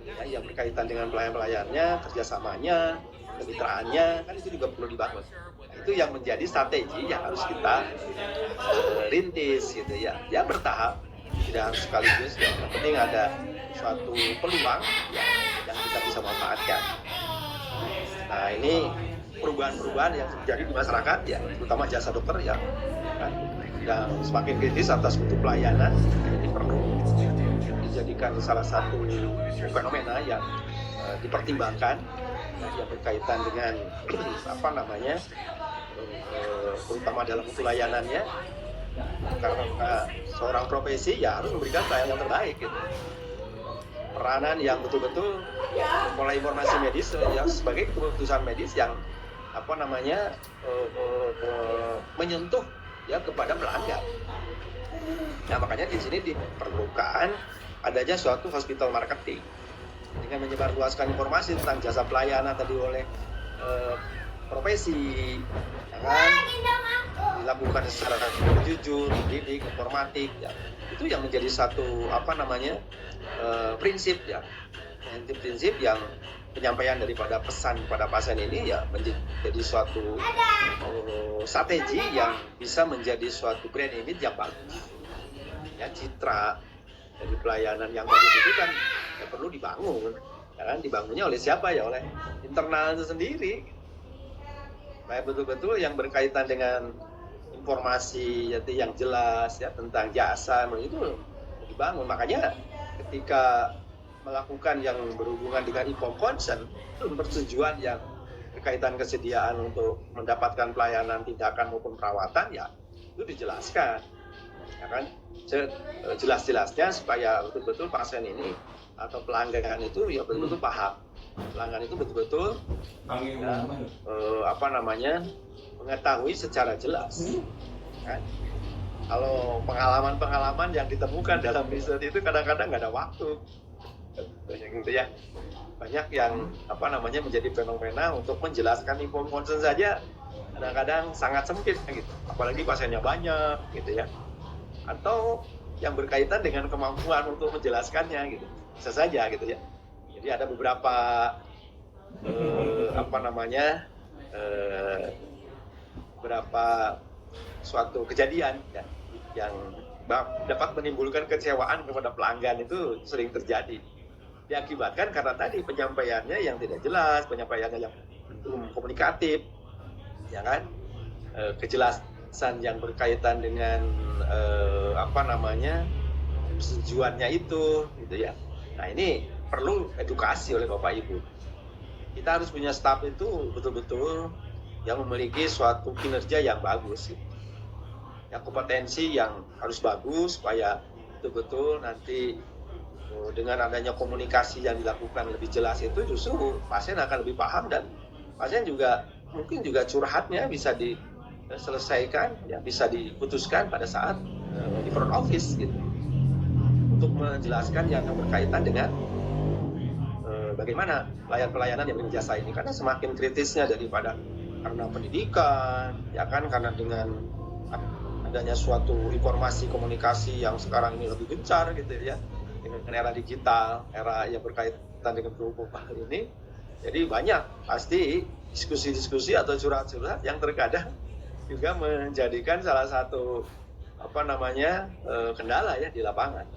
Ya, yang berkaitan dengan pelayan-pelayannya, kerjasamanya, kemitraannya, kan itu juga perlu dibangun. Nah, itu yang menjadi strategi yang harus kita rintis gitu ya. Ya bertahap, tidak harus sekaligus. Yang penting ada suatu peluang ya, yang kita bisa manfaatkan. Nah ini perubahan-perubahan yang terjadi di masyarakat ya, terutama jasa dokter ya, kan, yang semakin kritis atas mutu pelayanan. Ini perlu dijadikan salah satu fenomena yang dipertimbangkan yang berkaitan dengan terutama dalam mutu layanannya, karena seorang profesi ya harus memberikan pelayanan yang terbaik gitu. Peranan yang betul-betul mulai informasi medis ya sebagai keputusan medis yang menyentuh ya kepada pelanggan. Nah makanya di sini diperlukan adanya suatu hospital marketing dengan menyebarluaskan informasi tentang jasa pelayanan tadi oleh profesi, ya kan, dilakukan secara jujur, didik, informatif, ya. Itu yang menjadi satu prinsip ya, prinsip yang penyampaian daripada pesan kepada pasien ini ya menjadi suatu strategi yang bisa menjadi suatu brand image yang bagus. Ya citra dari pelayanan yang bagus itu kan ya perlu dibangun, ya kan, dibangunnya oleh siapa ya, oleh internal itu sendiri. Kayak betul-betul yang berkaitan dengan informasi yang jelas ya tentang jasa itu dibangun. Makanya ketika melakukan yang berhubungan dengan informed consent, persetujuan yang berkaitan kesediaan untuk mendapatkan pelayanan tindakan maupun perawatan ya itu dijelaskan, ya kan, jelas-jelasnya supaya betul-betul pasien ini atau pelanggan itu ya betul-betul paham, pelanggan itu betul-betul mengetahui secara jelas, kan? Kalau pengalaman-pengalaman yang ditemukan dalam riset itu kadang-kadang nggak ada waktu. Gitu ya, banyak yang menjadi fenomena untuk menjelaskan inform concern saja kadang-kadang sangat sempit gitu, apalagi pasiennya banyak gitu ya, atau yang berkaitan dengan kemampuan untuk menjelaskannya gitu, bisa saja gitu ya. Jadi ada beberapa beberapa suatu kejadian ya, yang dapat menimbulkan kecewaan kepada pelanggan itu sering terjadi. Diakibatkan karena tadi penyampaiannya yang tidak jelas, penyampaiannya yang belum komunikatif, ya kan, kejelasan yang berkaitan dengan persetujuannya itu, gitu ya. Nah ini perlu edukasi oleh Bapak Ibu. Kita harus punya staf itu betul-betul yang memiliki suatu kinerja yang bagus, ya, kompetensi yang harus bagus supaya betul-betul nanti dengan adanya komunikasi yang dilakukan lebih jelas itu justru pasien akan lebih paham, dan pasien juga mungkin juga curhatnya bisa diselesaikan, ya, bisa diputuskan pada saat di front office gitu, untuk menjelaskan yang berkaitan dengan bagaimana pelayanan yang berjasa ini, karena semakin kritisnya karena pendidikan, ya kan, karena dengan adanya suatu informasi komunikasi yang sekarang ini lebih gencar gitu ya, dengan era digital, era yang berkaitan dengan perubahan ini, jadi banyak pasti diskusi-diskusi atau curhat-curhat yang terkadang juga menjadikan salah satu kendala ya di lapangan,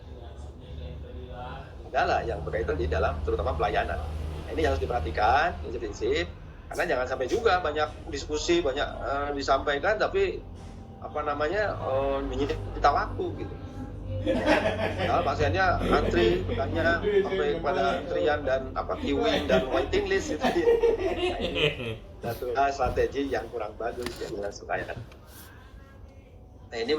kendala yang berkaitan di dalam terutama pelayanan. Nah, ini harus diperhatikan prinsip-prinsip Karena jangan sampai juga banyak diskusi, banyak disampaikan, tapi menyita waktu gitu. Nah, pasiennya antri, bertanya sampai pada antrian dan queuing dan waiting list gitu. Nah, ini satu strategi yang kurang bagus yang dilakukan. Nah, ini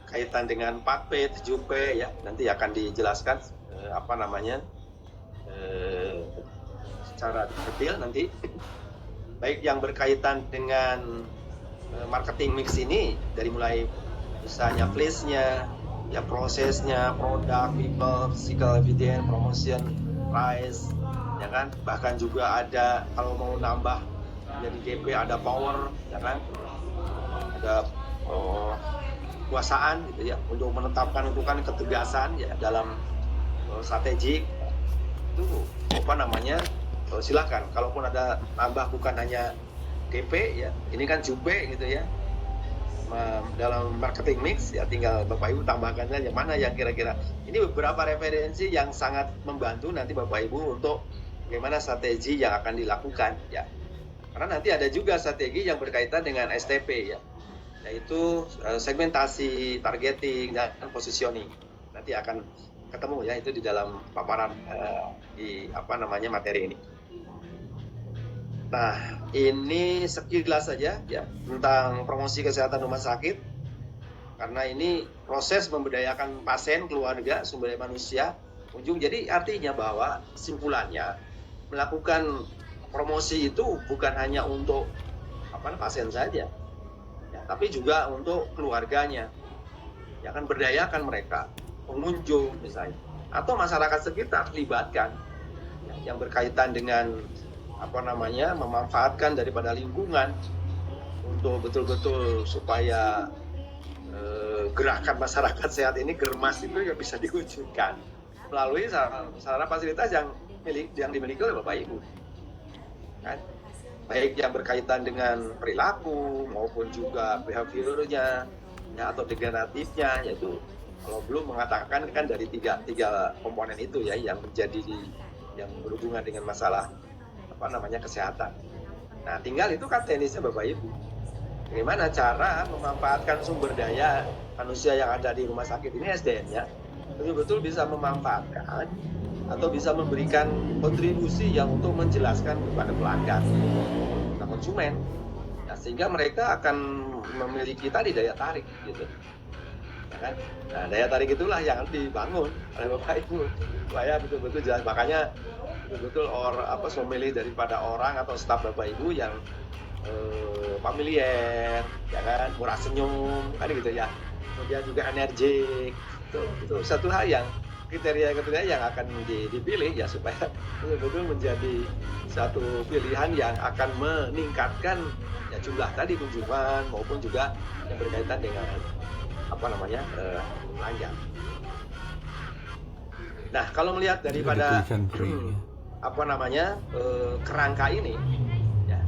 kaitan dengan 4P, 7P ya, nanti akan dijelaskan secara detail nanti. Baik yang berkaitan dengan marketing mix ini, dari mulai misalnya place-nya, ya prosesnya, produk, people, physical evidence, promotion, price, ya kan, bahkan juga ada kalau mau nambah jadi GP ada power, ya kan, ada kekuasaan gitu ya untuk menetapkan ketegasan ya dalam strategik itu silakan. Kalaupun ada tambah bukan hanya GP ya, ini kan JUP gitu ya, dalam marketing mix ya, tinggal Bapak Ibu tambahkan saja mana yang kira-kira. Ini beberapa referensi yang sangat membantu nanti Bapak Ibu untuk bagaimana strategi yang akan dilakukan ya. Karena nanti ada juga strategi yang berkaitan dengan STP ya, yaitu segmentasi, targeting, dan positioning. Nanti akan ketemu ya itu di dalam paparan di materi ini. Nah, ini sekilas saja ya tentang promosi kesehatan rumah sakit. Karena ini proses memberdayakan pasien, keluarga, sumber daya manusia, jadi artinya bahwa kesimpulannya melakukan promosi itu bukan hanya untuk pasien saja, ya, tapi juga untuk keluarganya. Ya kan, berdayakan mereka, pengunjung misalnya, atau masyarakat sekitar libatkan ya, yang berkaitan dengan memanfaatkan daripada lingkungan untuk betul-betul supaya gerakan masyarakat sehat ini germas itu ya bisa diwujudkan melalui sarana fasilitas yang dimiliki oleh Bapak Ibu kan? Baik yang berkaitan dengan perilaku maupun juga behaviornya ya, atau degeneratifnya, yaitu kalau belum mengatakan kan dari tiga komponen itu ya yang yang berhubungan dengan masalah kesehatan. Nah, tinggal itu kan teknisnya Bapak Ibu. Bagaimana cara memanfaatkan sumber daya manusia yang ada di rumah sakit ini, SDM-nya, betul-betul bisa memanfaatkan atau bisa memberikan kontribusi yang untuk menjelaskan kepada pelanggan, nah, konsumen, ya, sehingga mereka akan memiliki daya tarik gitu. Ya kan? Nah, daya tarik itulah yang dibangun oleh Bapak Ibu supaya betul-betul jelas. Makanya betul-betul memilih daripada orang atau staf Bapak Ibu yang familiar, ya kan, murah senyum, kan gitu ya. Kemudian juga energik. Itu satu hal yang kriteria yang akan dipilih ya, supaya betul-betul menjadi satu pilihan yang akan meningkatkan ya jumlah kunjungan maupun juga yang berkaitan dengan pelanggan. Nah, kalau melihat daripada kerangka ini ya,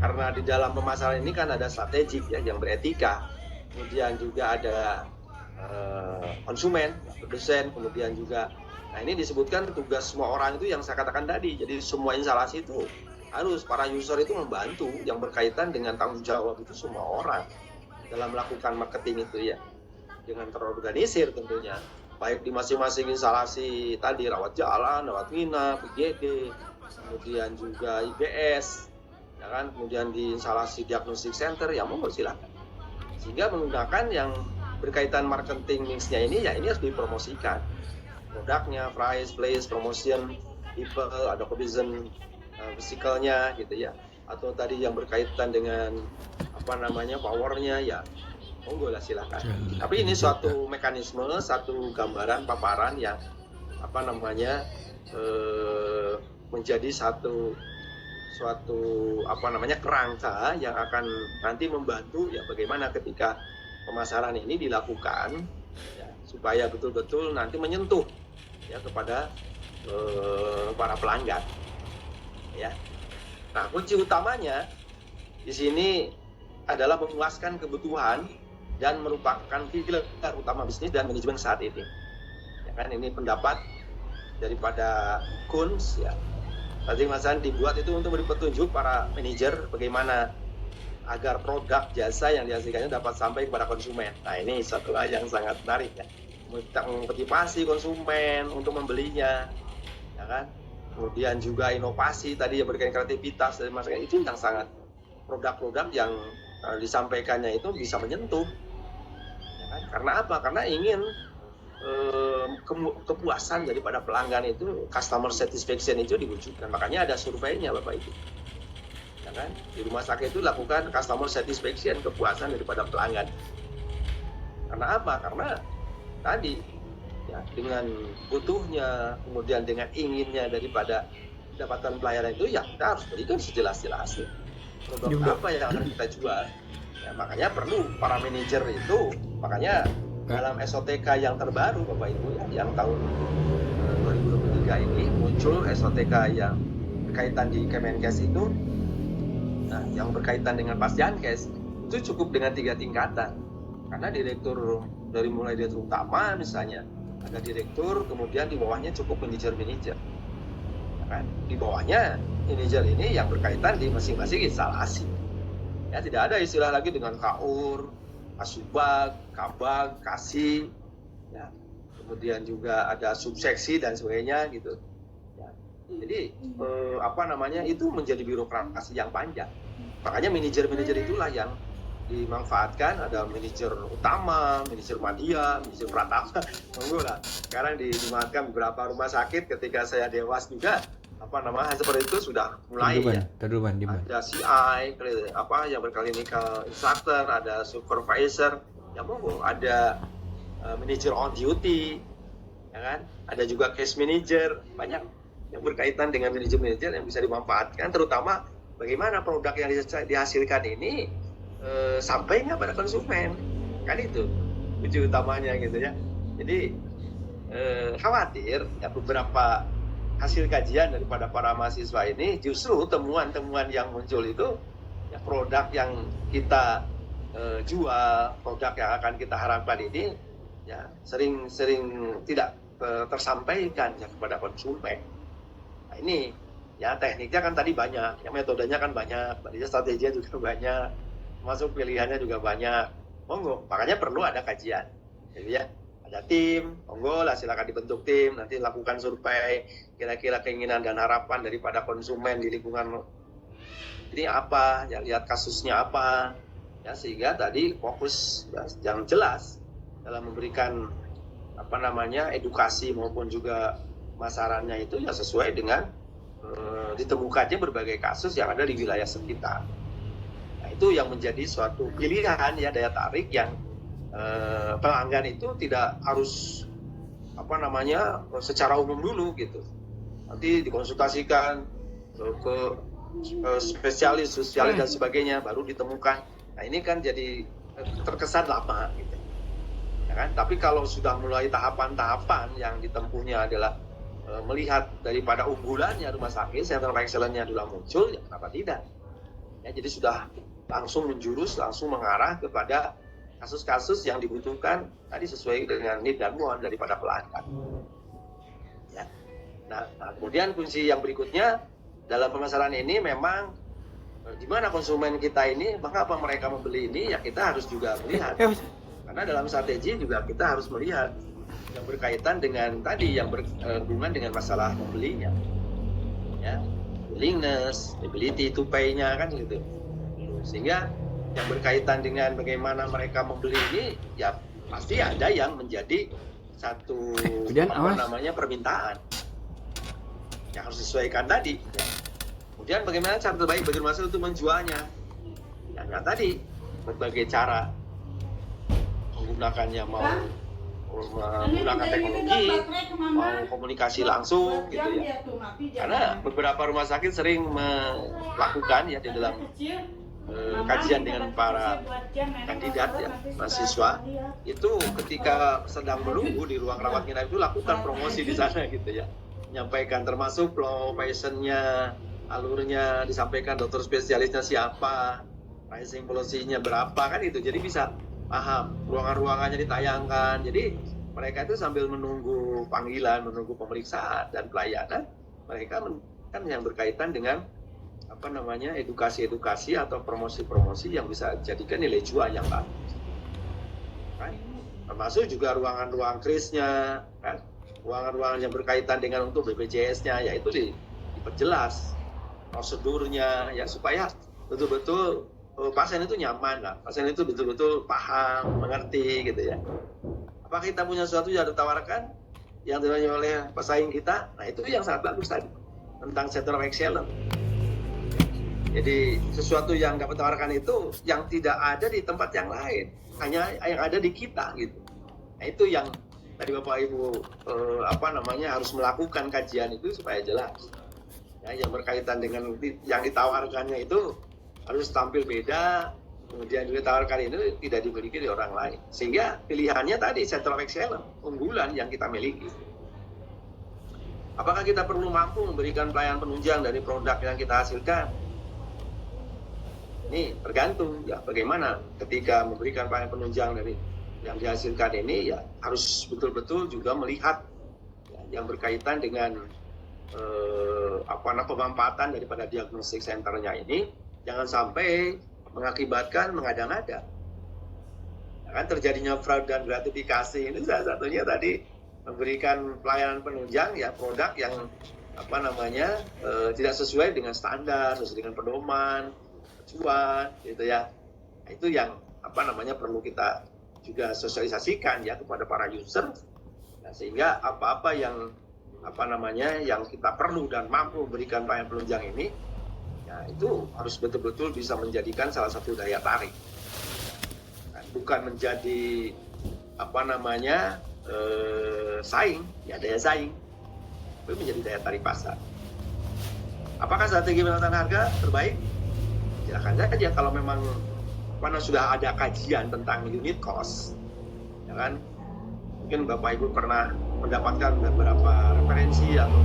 karena di dalam pemasaran ini kan ada strategik ya yang beretika, kemudian juga ada konsumen, produsen, kemudian juga, nah ini disebutkan tugas semua orang itu yang saya katakan tadi. Jadi semua instalasi itu harus para user itu membantu, yang berkaitan dengan tanggung jawab itu semua orang dalam melakukan marketing itu ya, dengan terorganisir tentunya, baik di masing-masing instalasi tadi, rawat jalan, rawat inap, IGD, kemudian juga IBS, ya kan, kemudian di instalasi diagnostic center, ya monggo silakan. Sehingga menggunakan yang berkaitan marketing mix-nya ini ya, ini harus dipromosikan produknya, price, place, promotion, people, ada provision physicalnya gitu ya, atau tadi yang berkaitan dengan powernya ya monggo lah silakan. Tapi ini suatu mekanisme, satu gambaran paparan yang menjadi suatu kerangka yang akan nanti membantu ya bagaimana ketika pemasaran ini dilakukan ya, supaya betul-betul nanti menyentuh ya kepada para pelanggan ya. Nah, kunci utamanya di sini adalah memuaskan kebutuhan dan merupakan pilar utama bisnis dan manajemen saat ini. Ya kan, ini pendapat daripada Kunz ya. Masing-masing dibuat itu untuk beri petunjuk para manajer bagaimana agar produk jasa yang dihasilkannya dapat sampai kepada konsumen. Nah, ini satu hal yang sangat menarik ya. Motivasi konsumen untuk membelinya, ya kan? Kemudian juga inovasi tadi yang berkaitan kreativitas dan masyarakat itu yang sangat produk-produk yang disampaikannya itu bisa menyentuh, ya kan? Karena apa? Karena ingin kepuasan daripada pelanggan itu, customer satisfaction itu diwujudkan. Makanya ada surveinya Bapak Ibu, ya kan? Di rumah sakit itu lakukan customer satisfaction, kepuasan daripada pelanggan. Karena apa? Karena tadi ya, dengan butuhnya, kemudian dengan inginnya daripada pendapatan pelayanan itu, ya kita harus berikan sejelas-jelasnya produk apa yang akan kita jual. Ya, makanya perlu para manajer itu, makanya dalam SOTK yang terbaru Bapak Ibu ya, yang tahun 2023 ini muncul SOTK yang berkaitan di Kemenkes itu, nah, yang berkaitan dengan Pasjankes itu cukup dengan 3 tingkatan. Karena direktur dari mulai direktur utama misalnya ada direktur, kemudian di bawahnya cukup manajer-manajer, ya kan? Di bawahnya manajer ini yang berkaitan di masing-masing instalasi. Ya, tidak ada istilah lagi dengan KUR, Kasubag, Kabag, Kasih, ya. Kemudian juga ada subseksi dan sebagainya gitu. Ya. Jadi itu menjadi birokrasi yang panjang. Makanya manajer-manajer itulah yang dimanfaatkan. Ada manajer utama, manajer media, manajer pratama. Monggo lah. Sekarang dimanfaatkan beberapa rumah sakit. Ketika saya dewas juga, seperti itu sudah mulai ya. Ada CI, yang berclinical instructor, ada supervisor, ya monggo, ada manager on duty, ya kan? Ada juga case manager, banyak yang berkaitan dengan manajer-manajer yang bisa dimanfaatkan, terutama bagaimana produk yang dihasilkan ini sampai nggak pada konsumen, kan itu kunci utamanya gitu ya. Jadi khawatir ya beberapa hasil kajian daripada para mahasiswa ini justru temuan-temuan yang muncul itu ya, produk yang kita jual, produk yang akan kita harapkan ini ya sering tidak tersampaikan ya kepada konsumen. Nah, ini ya tekniknya kan tadi banyak, ya metodenya kan banyak, strateginya juga banyak, masuk pilihannya juga banyak. Monggo, makanya perlu ada kajian. Jadi ya ada tim, monggo lah silakan dibentuk tim, nanti lakukan survei kira-kira keinginan dan harapan daripada konsumen di lingkungan ini apa, ya lihat kasusnya apa, ya sehingga tadi fokus ya, yang jelas dalam memberikan edukasi maupun juga pemasarannya itu ya sesuai dengan ditemukannya berbagai kasus yang ada di wilayah sekitar. Nah, itu yang menjadi suatu pilihan ya, daya tarik yang pelanggan itu tidak harus secara umum dulu gitu. Nanti dikonsultasikan ke spesialis dan sebagainya baru ditemukan. Nah, ini kan jadi terkesan lama gitu. Ya kan? Tapi kalau sudah mulai tahapan-tahapan yang ditempuhnya adalah melihat daripada unggulannya rumah sakit, center of excellence-nya sudah muncul, ya kenapa tidak? Ya, jadi sudah langsung menjurus, langsung mengarah kepada kasus-kasus yang dibutuhkan tadi sesuai dengan need dan want daripada pelanggan. Ya. Nah, kemudian kunci yang berikutnya dalam pemasaran ini memang di mana konsumen kita ini, mengapa mereka membeli ini, ya kita harus juga melihat. Karena dalam strategi juga kita harus melihat yang berkaitan dengan tadi yang berhubungan dengan masalah membelinya. Ya, willingness, ability to pay-nya kan gitu. Sehingga yang berkaitan dengan bagaimana mereka membeli ini, ya pasti ada yang menjadi satu permintaan yang harus disesuaikan tadi. Ya. Kemudian bagaimana cara terbaik bagi rumah sakit untuk menjualnya? Ya tadi berbagai cara menggunakannya, mau menggunakan teknologi, mau komunikasi langsung gitu ya. Karena beberapa rumah sakit sering melakukan ya di dalam kajian dengan para kandidat ya, mahasiswa itu ketika sedang menunggu di ruang rawat inap itu lakukan promosi di sana gitu ya, menyampaikan termasuk flow passionnya, alurnya disampaikan, dokter spesialisnya siapa, pricing policy-nya berapa kan itu, jadi bisa paham, ruangan-ruangannya ditayangkan, jadi mereka itu sambil menunggu panggilan, menunggu pemeriksaan dan pelayanan, mereka kan yang berkaitan dengan edukasi-edukasi atau promosi-promosi yang bisa jadikan nilai jual yang bagus. Kan? Termasuk juga ruangan-ruang krisnya, kan? Ruangan-ruangan yang berkaitan dengan untuk BPJS-nya, yaitu diperjelas prosedurnya, ya supaya betul-betul pasien itu nyaman lah, pasien itu betul-betul paham, mengerti gitu ya. Apakah kita punya sesuatu yang ditawarkan yang dimiliki oleh pesaing kita? Nah itu yang sangat bagus tadi tentang Center of Excellence. Jadi sesuatu yang dapat tawarkan itu yang tidak ada di tempat yang lain, hanya yang ada di kita gitu. Nah itu yang tadi Bapak Ibu harus melakukan kajian itu supaya jelas. Ya, yang berkaitan dengan yang ditawarkannya itu harus tampil beda, kemudian yang ditawarkan itu tidak dimiliki di orang lain. Sehingga pilihannya tadi Center of Excellence, unggulan yang kita miliki. Apakah kita perlu mampu memberikan pelayanan penunjang dari produk yang kita hasilkan? Ini tergantung ya bagaimana ketika memberikan pelayanan penunjang dari yang dihasilkan ini ya harus betul-betul juga melihat ya, yang berkaitan dengan pemanfaatan daripada diagnostik centernya ini jangan sampai mengakibatkan mengada-ngada. Ya, kan terjadinya fraud dan gratifikasi ini salah satunya tadi memberikan pelayanan penunjang ya produk yang tidak sesuai dengan standar, sesuai dengan pedoman cuan gitu ya. Nah, itu yang perlu kita juga sosialisasikan ya kepada para user nah, sehingga apa-apa yang yang kita perlu dan mampu memberikan pelayanan penunjang ini ya itu harus betul-betul bisa menjadikan salah satu daya tarik nah, bukan menjadi saing ya daya saing tapi menjadi daya tarik pasar. Apakah strategi penetapan harga terbaik? Silakan saja kalau memang sudah ada kajian tentang unit cost, ya kan? Mungkin Bapak Ibu pernah mendapatkan beberapa referensi atau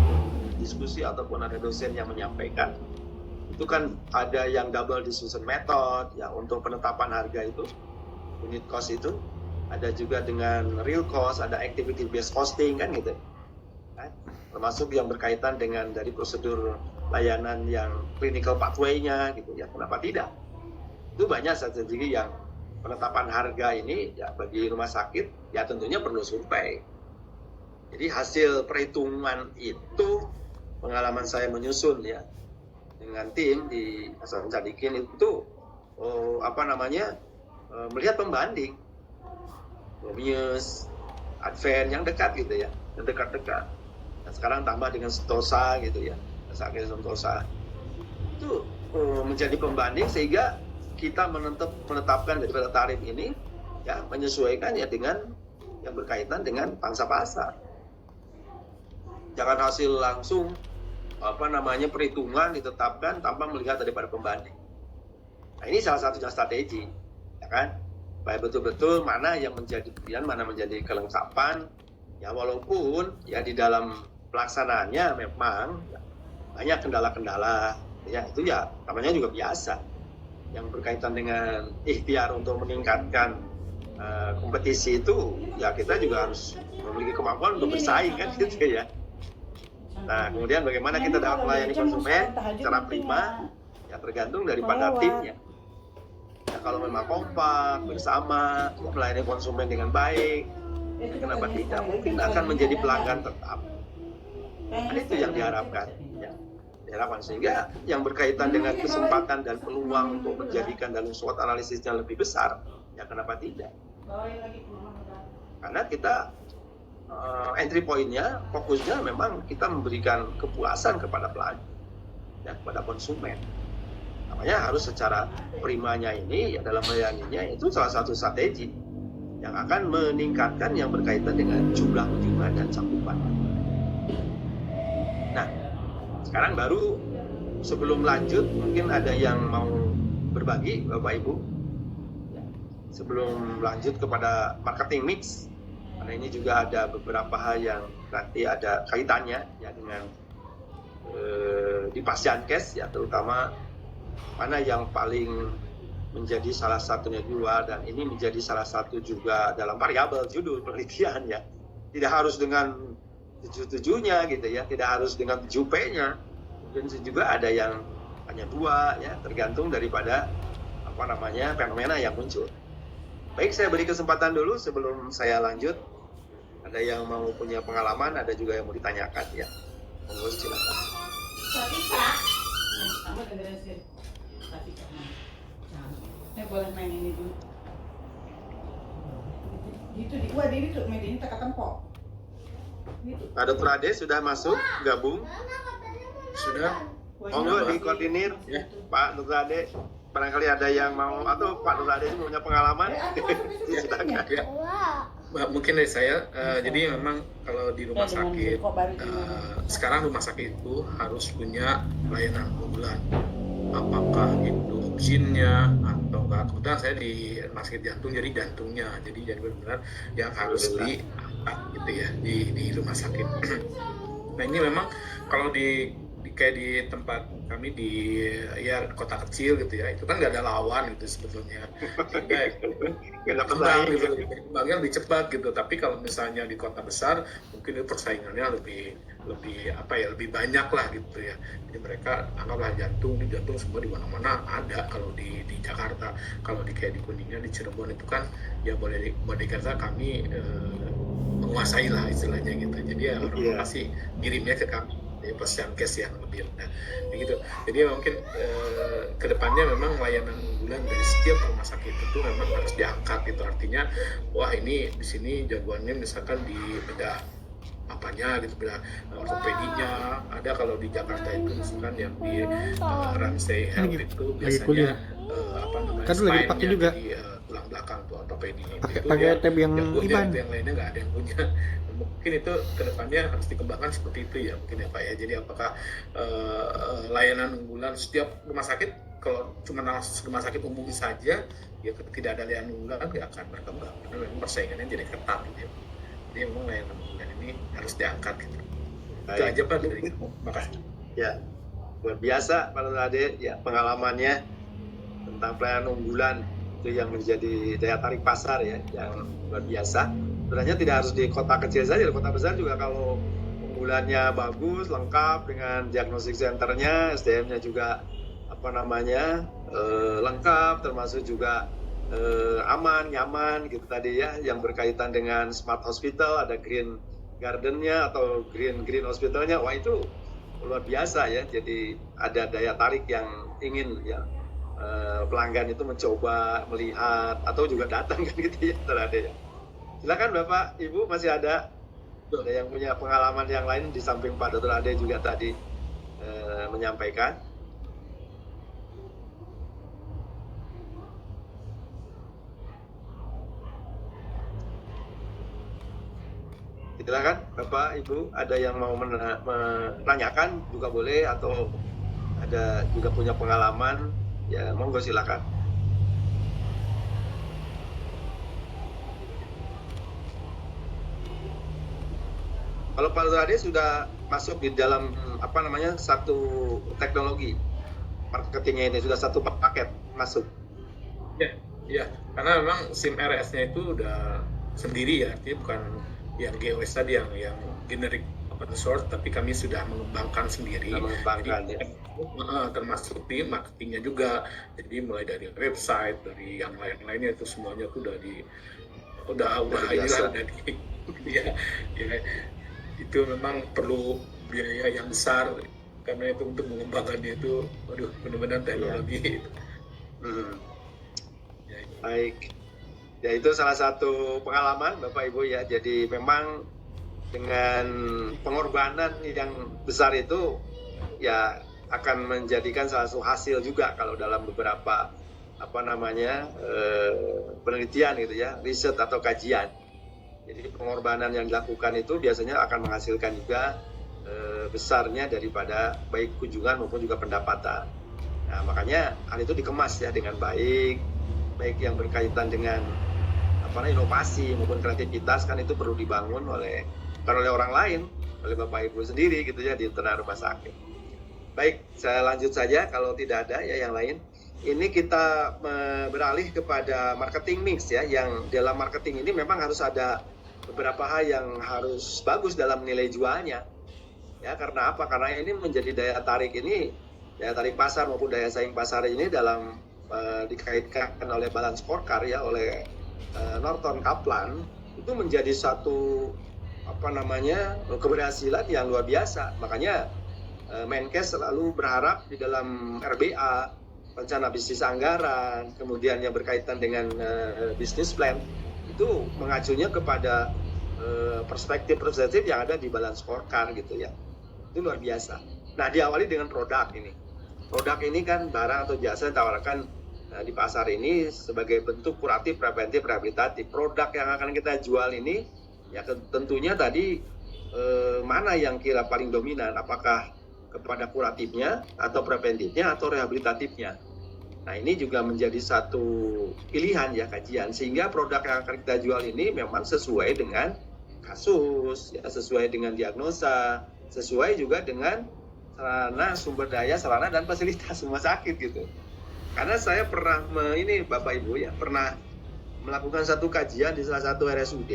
diskusi ataupun ada dosen yang menyampaikan itu kan ada yang double distribution method ya untuk penetapan harga itu unit cost itu ada juga dengan real cost, ada activity based costing kan gitu. Kan? Termasuk yang berkaitan dengan dari prosedur layanan yang clinical pathway-nya gitu ya, kenapa tidak? Itu banyak strategi yang penetapan harga ini ya bagi rumah sakit ya tentunya perlu survei. Jadi hasil perhitungan itu pengalaman saya menyusun ya dengan tim di Hasan Sadikin itu melihat pembanding Romius, Advent yang dekat gitu ya, yang dekat-dekat. Nah, sekarang tambah dengan Sentosa gitu ya. Sakit Sentosa itu menjadi pembanding sehingga kita menetapkan daripada tarif ini ya menyesuaikan ya dengan yang berkaitan dengan pangsa pasar. Jangan hasil langsung perhitungan ditetapkan tanpa melihat daripada pembanding. Nah ini salah satunya strategi, ya kan? Baik betul-betul mana yang menjadi pilihan, mana menjadi kelengkapan. Ya walaupun ya di dalam pelaksanaannya memang ya, banyak kendala-kendala, ya itu ya namanya juga biasa. Yang berkaitan dengan ikhtiar untuk meningkatkan kompetisi itu, ya kita juga harus memiliki kemampuan untuk bersaing kan gitu ya. Nah kemudian bagaimana kita dapat melayani konsumen secara prima, ya tergantung daripada timnya. Ya kalau memang kompak bersama, melayani konsumen dengan baik, ya kenapa tidak? Mungkin akan menjadi pelanggan tetap. Dan itu yang diharapkan. Diharapkan sehingga yang berkaitan dengan kesempatan dan peluang untuk menjadikan dalam SWOT analisisnya lebih besar, ya kenapa tidak? Karena kita entry point-nya, fokusnya memang kita memberikan kepuasan kepada pelanggan, ya, kepada konsumen. Namanya harus secara primanya ini, ya dalam melayaninya itu salah satu strategi yang akan meningkatkan yang berkaitan dengan jumlah kunjungan dan cakupan. Nah, sekarang baru sebelum lanjut mungkin ada yang mau berbagi Bapak Ibu sebelum lanjut kepada marketing mix karena ini juga ada beberapa hal yang nanti ada kaitannya ya dengan di Pasyankes ya terutama mana yang paling menjadi salah satunya dua dan ini menjadi salah satu juga dalam variabel judul penelitian ya tidak harus dengan 7-7-nya gitu ya, tidak harus dengan 7P-nya. Mungkin juga ada yang hanya 2 ya, tergantung daripada fenomena yang muncul. Baik, saya beri kesempatan dulu sebelum saya lanjut. Ada yang mau punya pengalaman, ada juga yang mau ditanyakan ya. Monggo silakan. Kamu dengerin sih. Saya boleh main ini dulu. Gitu di gua ini tuh main ini tekan tempok. Gitu. Pak Dr. Ade sudah masuk gabung? Sudah. Monggo dikoordinir Ya. Pak Dr. Ade. Barangkali ada yang mau atau Pak Dr. Ade punya pengalaman? Silakan. Ya. Mungkin dari saya, jadi memang kalau di rumah sakit, sekarang rumah sakit itu harus punya layanan unggulan. Apakah itu oksigennya atau enggak. Kebetulan saya di rumah sakit jantung, jadi jantungnya. Jadi benar-benar yang harus diangkat gitu ya di rumah sakit. Nah ini memang kalau kayak di tempat kami di kota kecil gitu ya, itu kan nggak ada lawan gitu sebetulnya, sehingga berkembangnya lebih cepat gitu. Tapi kalau misalnya di kota besar mungkin itu persaingannya lebih banyak lah gitu ya. Jadi mereka anggaplah jantung semua di mana-mana ada. Kalau di Jakarta, kalau kayak di Kuningan, di Cirebon itu kan ya boleh dikata kami menguasai lah istilahnya gitu. Jadi ya orang pasti kirimnya ke kami pasien case yang lebih rendah begitu. Jadi mungkin kedepannya memang layanan unggulan dari setiap rumah sakit itu memang harus diangkat gitu. Artinya wah ini di sini jagoannya misalkan di bedah apanya gitu, bedah ortopedinya ada. Kalau di Jakarta itu misalkan yang di Ramsey Health itu biasanya spine-nya juga di tulang belakang tuh ortopedi pakai tab yang Iban, yang lainnya nggak ada yang punya. Mungkin itu kedepannya harus dikembangkan seperti itu ya mungkin ya Pak ya. Jadi apakah layanan unggulan setiap rumah sakit, kalau cuma rumah sakit umum saja ya tidak ada layanan unggulan nggak akan berkembang karena memang persaingannya jadi ketat gitu ya. Jadi memang layanan unggulan ini harus diangkat gitu. Itu aja Pak dari makasih. Ya, luar biasa Pak Ade ya pengalamannya tentang pelayanan unggulan itu yang menjadi daya tarik pasar ya yang luar biasa. Sebenarnya tidak harus di kota kecil saja, di kota besar juga kalau unggulannya bagus, lengkap dengan diagnostik centernya, SDM-nya juga lengkap, termasuk juga aman, nyaman gitu tadi ya, yang berkaitan dengan smart hospital, ada green garden-nya atau green hospital-nya, wah itu luar biasa ya. Jadi ada daya tarik yang ingin ya pelanggan itu mencoba, melihat atau juga datang kan gitu ya, terada ya. Silakan Bapak, Ibu masih ada yang punya pengalaman yang lain di samping Pak Dr. Ade juga tadi menyampaikan. Silakan Bapak, Ibu, ada yang mau menanyakan juga boleh atau ada juga punya pengalaman ya monggo silakan. Kalau Pak Dr. Ade sudah masuk di dalam satu teknologi marketingnya ini sudah satu paket masuk. Ya, karena memang SIM RS-nya itu udah sendiri ya, artinya bukan yang GOS tadi yang generic open source, tapi kami sudah mengembangkan sendiri. Jadi, termasuk di marketingnya juga. Jadi mulai dari website, dari yang lain-lainnya itu semuanya itu udah itu memang perlu biaya yang besar karena itu untuk mengembangkannya itu benar-benar teknologi. Baik, ya itu salah satu pengalaman Bapak Ibu ya. Jadi memang dengan pengorbanan yang besar itu ya akan menjadikan salah satu hasil juga kalau dalam beberapa penelitian gitu ya, riset atau kajian. Jadi pengorbanan yang dilakukan itu biasanya akan menghasilkan juga besarnya daripada baik kunjungan maupun juga pendapatan. Nah makanya hal itu dikemas ya dengan baik yang berkaitan dengan inovasi maupun kreativitas kan itu perlu dibangun oleh orang lain, oleh Bapak Ibu sendiri gitu ya di internal rumah sakit. Baik, saya lanjut saja kalau tidak ada ya yang lain. Ini kita beralih kepada marketing mix ya, yang dalam marketing ini memang harus ada beberapa hal yang harus bagus dalam nilai jualnya. Ya, karena apa? Karena ini menjadi daya tarik pasar maupun daya saing pasar ini dalam dikaitkan oleh balance scorecard ya, oleh Norton Kaplan, itu menjadi satu keberhasilan yang luar biasa. Makanya Menkes selalu berharap di dalam RBA, rencana bisnis anggaran, kemudian yang berkaitan dengan bisnis plan, itu mengacunya kepada perspektif yang ada di balance scorecard gitu ya. Itu luar biasa. Nah, diawali dengan produk ini. Produk ini kan barang atau jasa yang ditawarkan di pasar ini sebagai bentuk kuratif, preventif, rehabilitatif. Produk yang akan kita jual ini ya tentunya tadi mana yang kira paling dominan, apakah kepada kuratifnya atau preventifnya atau rehabilitatifnya. Nah, ini juga menjadi satu pilihan ya, kajian, sehingga produk yang akan kita jual ini memang sesuai dengan kasus ya, sesuai dengan diagnosa, sesuai juga dengan sarana, sumber daya, sarana dan fasilitas rumah sakit gitu. Karena saya pernah Bapak Ibu ya, pernah melakukan satu kajian di salah satu RSUD.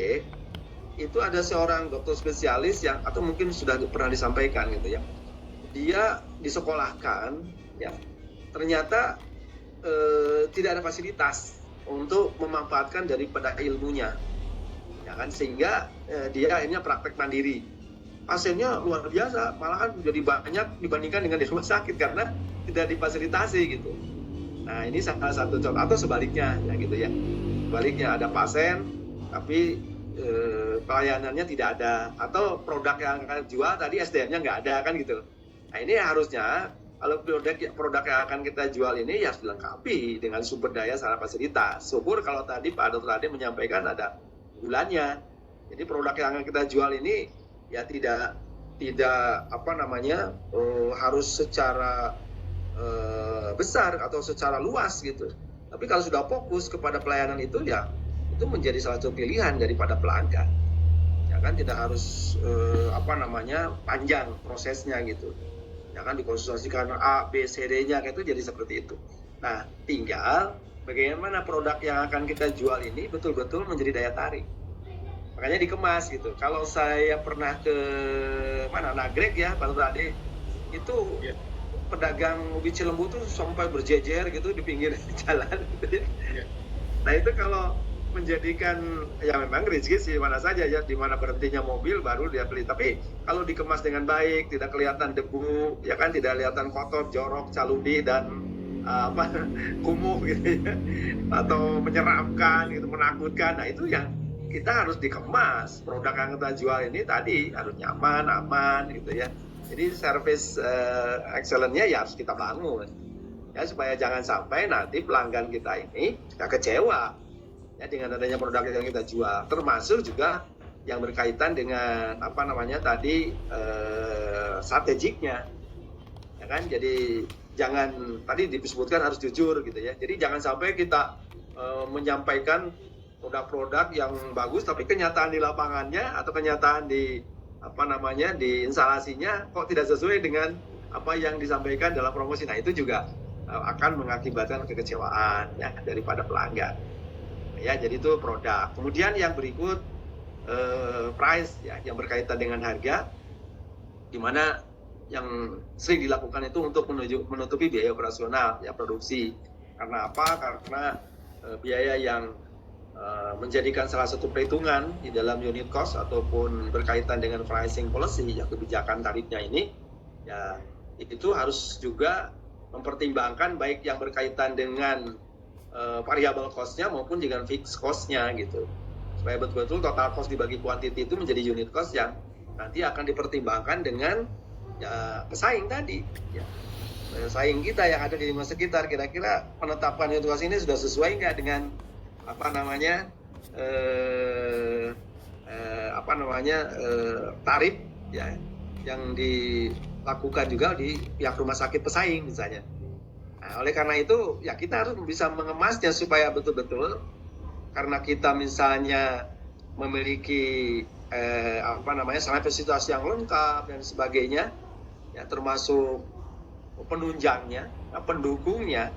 Itu ada seorang dokter spesialis yang, atau mungkin sudah pernah disampaikan gitu ya, dia disekolahkan ya, ternyata tidak ada fasilitas untuk memanfaatkan daripada ilmunya ya kan, sehingga dia akhirnya praktek mandiri. Pasiennya luar biasa, malahan jadi banyak dibandingkan dengan di rumah sakit karena tidak difasilitasi gitu. Nah, ini salah satu contoh, atau sebaliknya ya gitu ya. Sebaliknya ada pasien tapi pelayanannya tidak ada, atau produk yang akan jual tadi SDM-nya nggak ada kan gitu. Nah, ini harusnya kalau produk yang akan kita jual ini ya harus dilengkapi dengan sumber daya sarana fasilitas. Syukur kalau tadi Pak Dr. Ade menyampaikan ada bulannya. Jadi produk yang akan kita jual ini ya tidak harus secara besar atau secara luas gitu. Tapi kalau sudah fokus kepada pelayanan itu ya itu menjadi salah satu pilihan daripada pelanggan. Ya kan, tidak harus panjang prosesnya gitu. Ya kan, dikonsultasikan A, B, C, D-nya itu jadi seperti itu. Nah, tinggal bagaimana produk yang akan kita jual ini betul-betul menjadi daya tarik. Makanya dikemas gitu. Kalau saya pernah ke Nagrek ya, Pak Ade, itu pedagang ubi Cilembu tuh sampai berjejer gitu di pinggir jalan gitu ya. Nah, itu kalau menjadikan, ya memang rezeki sih mana saja ya, di mana berhentinya mobil baru dia beli. Tapi kalau dikemas dengan baik, tidak kelihatan debu, ya kan, tidak kelihatan kotor, jorok, caludi dan kumuh gitu ya, atau menyeramkan gitu, menakutkan. Nah, itu yang kita harus dikemas. Produk yang kita jual ini tadi harus nyaman, aman gitu ya. Jadi service excellence-nya ya harus kita bangun ya, supaya jangan sampai nanti pelanggan kita ini nggak kecewa ya dengan adanya produk yang kita jual, termasuk juga yang berkaitan dengan strategiknya ya kan. Jadi jangan, tadi disebutkan harus jujur gitu ya. Jadi jangan sampai kita menyampaikan produk-produk yang bagus tapi kenyataan di lapangannya atau kenyataan di di instalasinya kok tidak sesuai dengan apa yang disampaikan dalam promosi. Nah, itu juga akan mengakibatkan kekecewaan ya daripada pelanggan. Ya, jadi itu produk. Kemudian yang berikut price ya, yang berkaitan dengan harga, di mana yang sering dilakukan itu untuk menutupi biaya operasional ya produksi. Karena apa? Karena biaya yang menjadikan salah satu perhitungan di dalam unit cost ataupun berkaitan dengan pricing policy ya, kebijakan tarifnya ini ya, itu harus juga mempertimbangkan baik yang berkaitan dengan variable cost-nya maupun dengan fixed cost-nya gitu, supaya betul-betul total cost dibagi quantity itu menjadi unit cost yang nanti akan dipertimbangkan dengan ya, pesaing tadi ya. Pesaing kita yang ada di lingkungan sekitar, kira-kira penetapan unit cost ini sudah sesuai nggak dengan tarif ya yang dilakukan juga di pihak rumah sakit pesaing misalnya. Nah, oleh karena itu ya kita harus bisa mengemasnya supaya betul-betul, karena kita misalnya memiliki fasilitas yang lengkap dan sebagainya ya, termasuk penunjangnya, pendukungnya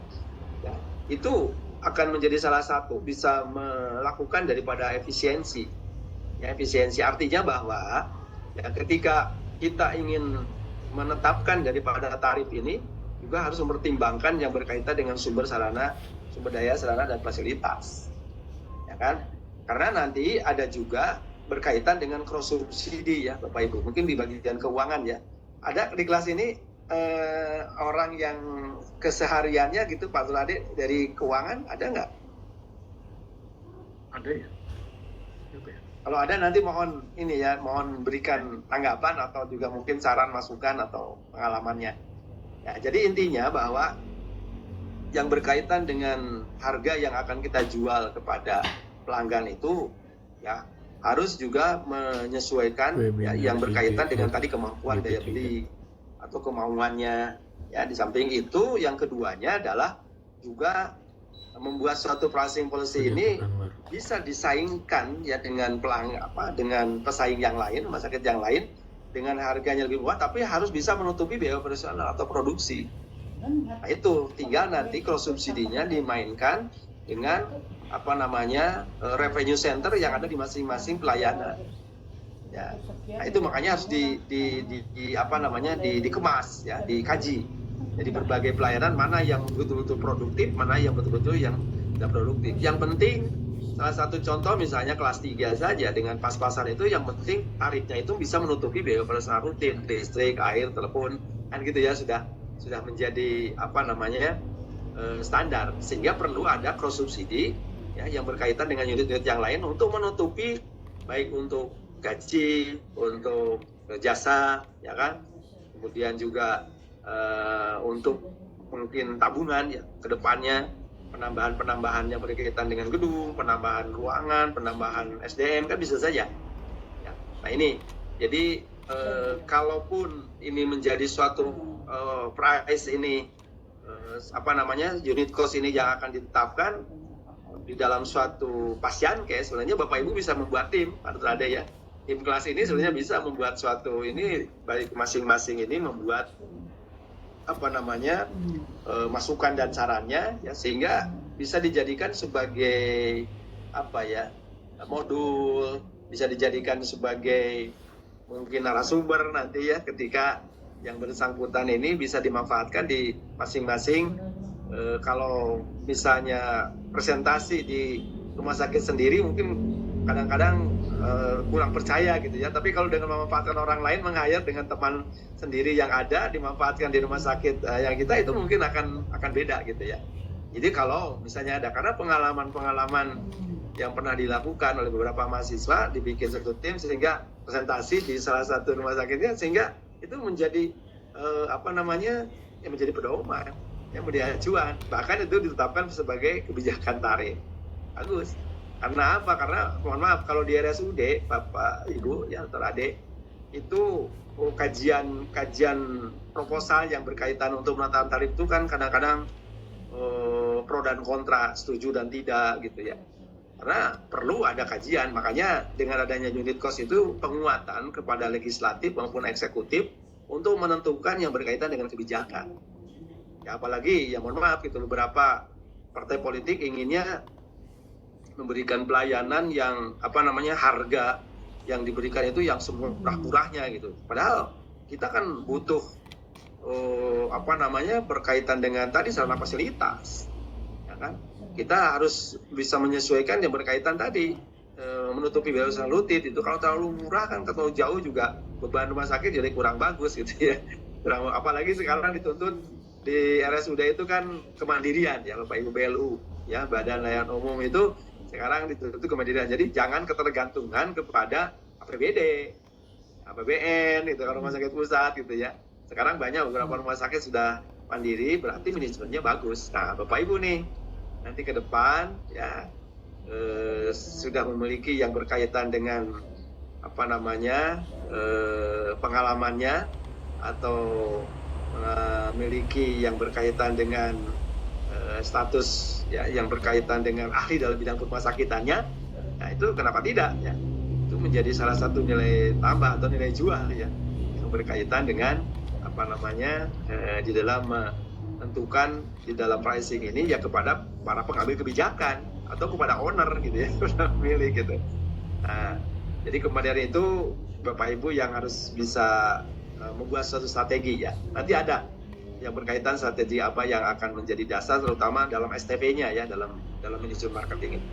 ya, itu akan menjadi salah satu bisa melakukan daripada efisiensi Ya, efisiensi artinya bahwa ya, ketika kita ingin menetapkan daripada tarif ini juga harus mempertimbangkan yang berkaitan dengan sumber daya sarana dan fasilitas, ya kan? Karena nanti ada juga berkaitan dengan cross subsidi ya Bapak Ibu. Mungkin di bagian keuangan ya. Ada di kelas ini orang yang kesehariannya gitu Pak Tulade dari keuangan ada nggak? Ada ya? Apa ya? Kalau ada nanti mohon berikan tanggapan atau juga mungkin saran masukan atau pengalamannya. Ya, jadi intinya bahwa yang berkaitan dengan harga yang akan kita jual kepada pelanggan itu ya harus juga menyesuaikan ya, yang berkaitan dengan tadi kemampuan daya beli atau kemauannya. Ya, di samping itu yang keduanya adalah juga membuat suatu pricing policy ini bisa disaingkan ya dengan dengan pesaing yang lain, rumah sakit yang lain dengan harganya lebih murah, tapi harus bisa menutupi biaya operasional atau produksi. Nah, itu tinggal nanti cross subsidinya dimainkan dengan revenue center yang ada di masing-masing pelayanan. Ya. Nah, itu makanya harus dikemas ya, dikaji. Jadi berbagai pelayanan mana yang betul-betul produktif, mana yang betul-betul yang tidak produktif. Yang penting salah satu contoh misalnya kelas 3 saja dengan pas-pasan itu yang penting tarifnya itu bisa menutupi biaya operasional rutin, listrik, air, telepon, kan gitu ya sudah menjadi standar, sehingga perlu ada cross subsidi ya yang berkaitan dengan unit-unit yang lain untuk menutupi baik untuk gaji, untuk jasa, ya kan, kemudian juga untuk mungkin tabungan ya ke depannya, penambahan yang berkaitan dengan gedung, penambahan ruangan, penambahan SDM kan bisa saja. Ya. Nah ini, jadi kalaupun ini menjadi suatu price ini unit cost ini yang akan ditetapkan di dalam suatu pasienkes, sebenarnya Bapak Ibu bisa membuat tim, ada ya. Tim kelas ini sebenarnya bisa membuat suatu ini, baik masing-masing ini membuat masukan dan sarannya ya, sehingga bisa dijadikan sebagai modul, bisa dijadikan sebagai mungkin narasumber nanti ya, ketika yang bersangkutan ini bisa dimanfaatkan di masing-masing. Kalau misalnya presentasi di rumah sakit sendiri mungkin kadang-kadang kurang percaya gitu ya, tapi kalau dengan memanfaatkan orang lain, meng-hire dengan teman sendiri yang ada, dimanfaatkan di rumah sakit yang kita, itu mungkin akan beda gitu ya. Jadi kalau misalnya ada, karena pengalaman yang pernah dilakukan oleh beberapa mahasiswa, dibikin satu tim sehingga presentasi di salah satu rumah sakitnya, sehingga itu menjadi menjadi pedoman yang menjadi acuan, bahkan itu ditetapkan sebagai kebijakan tarif. Bagus. Karena apa? Karena mohon maaf, kalau di RSUD Bapak Ibu ya atau adik itu kajian proposal yang berkaitan untuk penetapan tarif itu kan kadang-kadang pro dan kontra, setuju dan tidak gitu ya. Karena perlu ada kajian, makanya dengan adanya unit cost itu penguatan kepada legislatif maupun eksekutif untuk menentukan yang berkaitan dengan kebijakan. Ya, apalagi ya mohon maaf itu beberapa partai politik inginnya memberikan pelayanan yang harga yang diberikan itu yang semurah-murahnya gitu. Padahal kita kan butuh berkaitan dengan tadi sarana fasilitas. Ya kan? Kita harus bisa menyesuaikan yang berkaitan tadi menutupi biaya operasional rutin. Itu kalau terlalu murah kan, terlalu jauh juga beban rumah sakit jadi kurang bagus gitu ya. Apalagi sekarang dituntut di RSUD itu kan kemandirian ya Bapak Ibu, BLU ya, Badan Layanan Umum itu sekarang dituntut kemandirian. Jadi jangan ketergantungan kepada APBD, APBN itu kalau rumah sakit pusat gitu ya. Sekarang banyak beberapa rumah sakit sudah mandiri, berarti manajemennya bagus. Nah Bapak Ibu nih nanti ke depan ya sudah memiliki yang berkaitan dengan pengalamannya atau memiliki yang berkaitan dengan status ya yang berkaitan dengan ahli dalam bidang rumah sakitannya, nah itu kenapa tidak ya, itu menjadi salah satu nilai tambah atau nilai jual ya yang berkaitan dengan di dalam menentukan di dalam pricing ini ya kepada para pengambil kebijakan atau kepada owner gitu ya, pemilik gitu. Nah Jadi kemandirian itu Bapak Ibu yang harus bisa membuat suatu strategi ya. Nanti ada yang berkaitan strategi apa yang akan menjadi dasar, terutama dalam STP-nya ya, dalam manajemen marketing ini.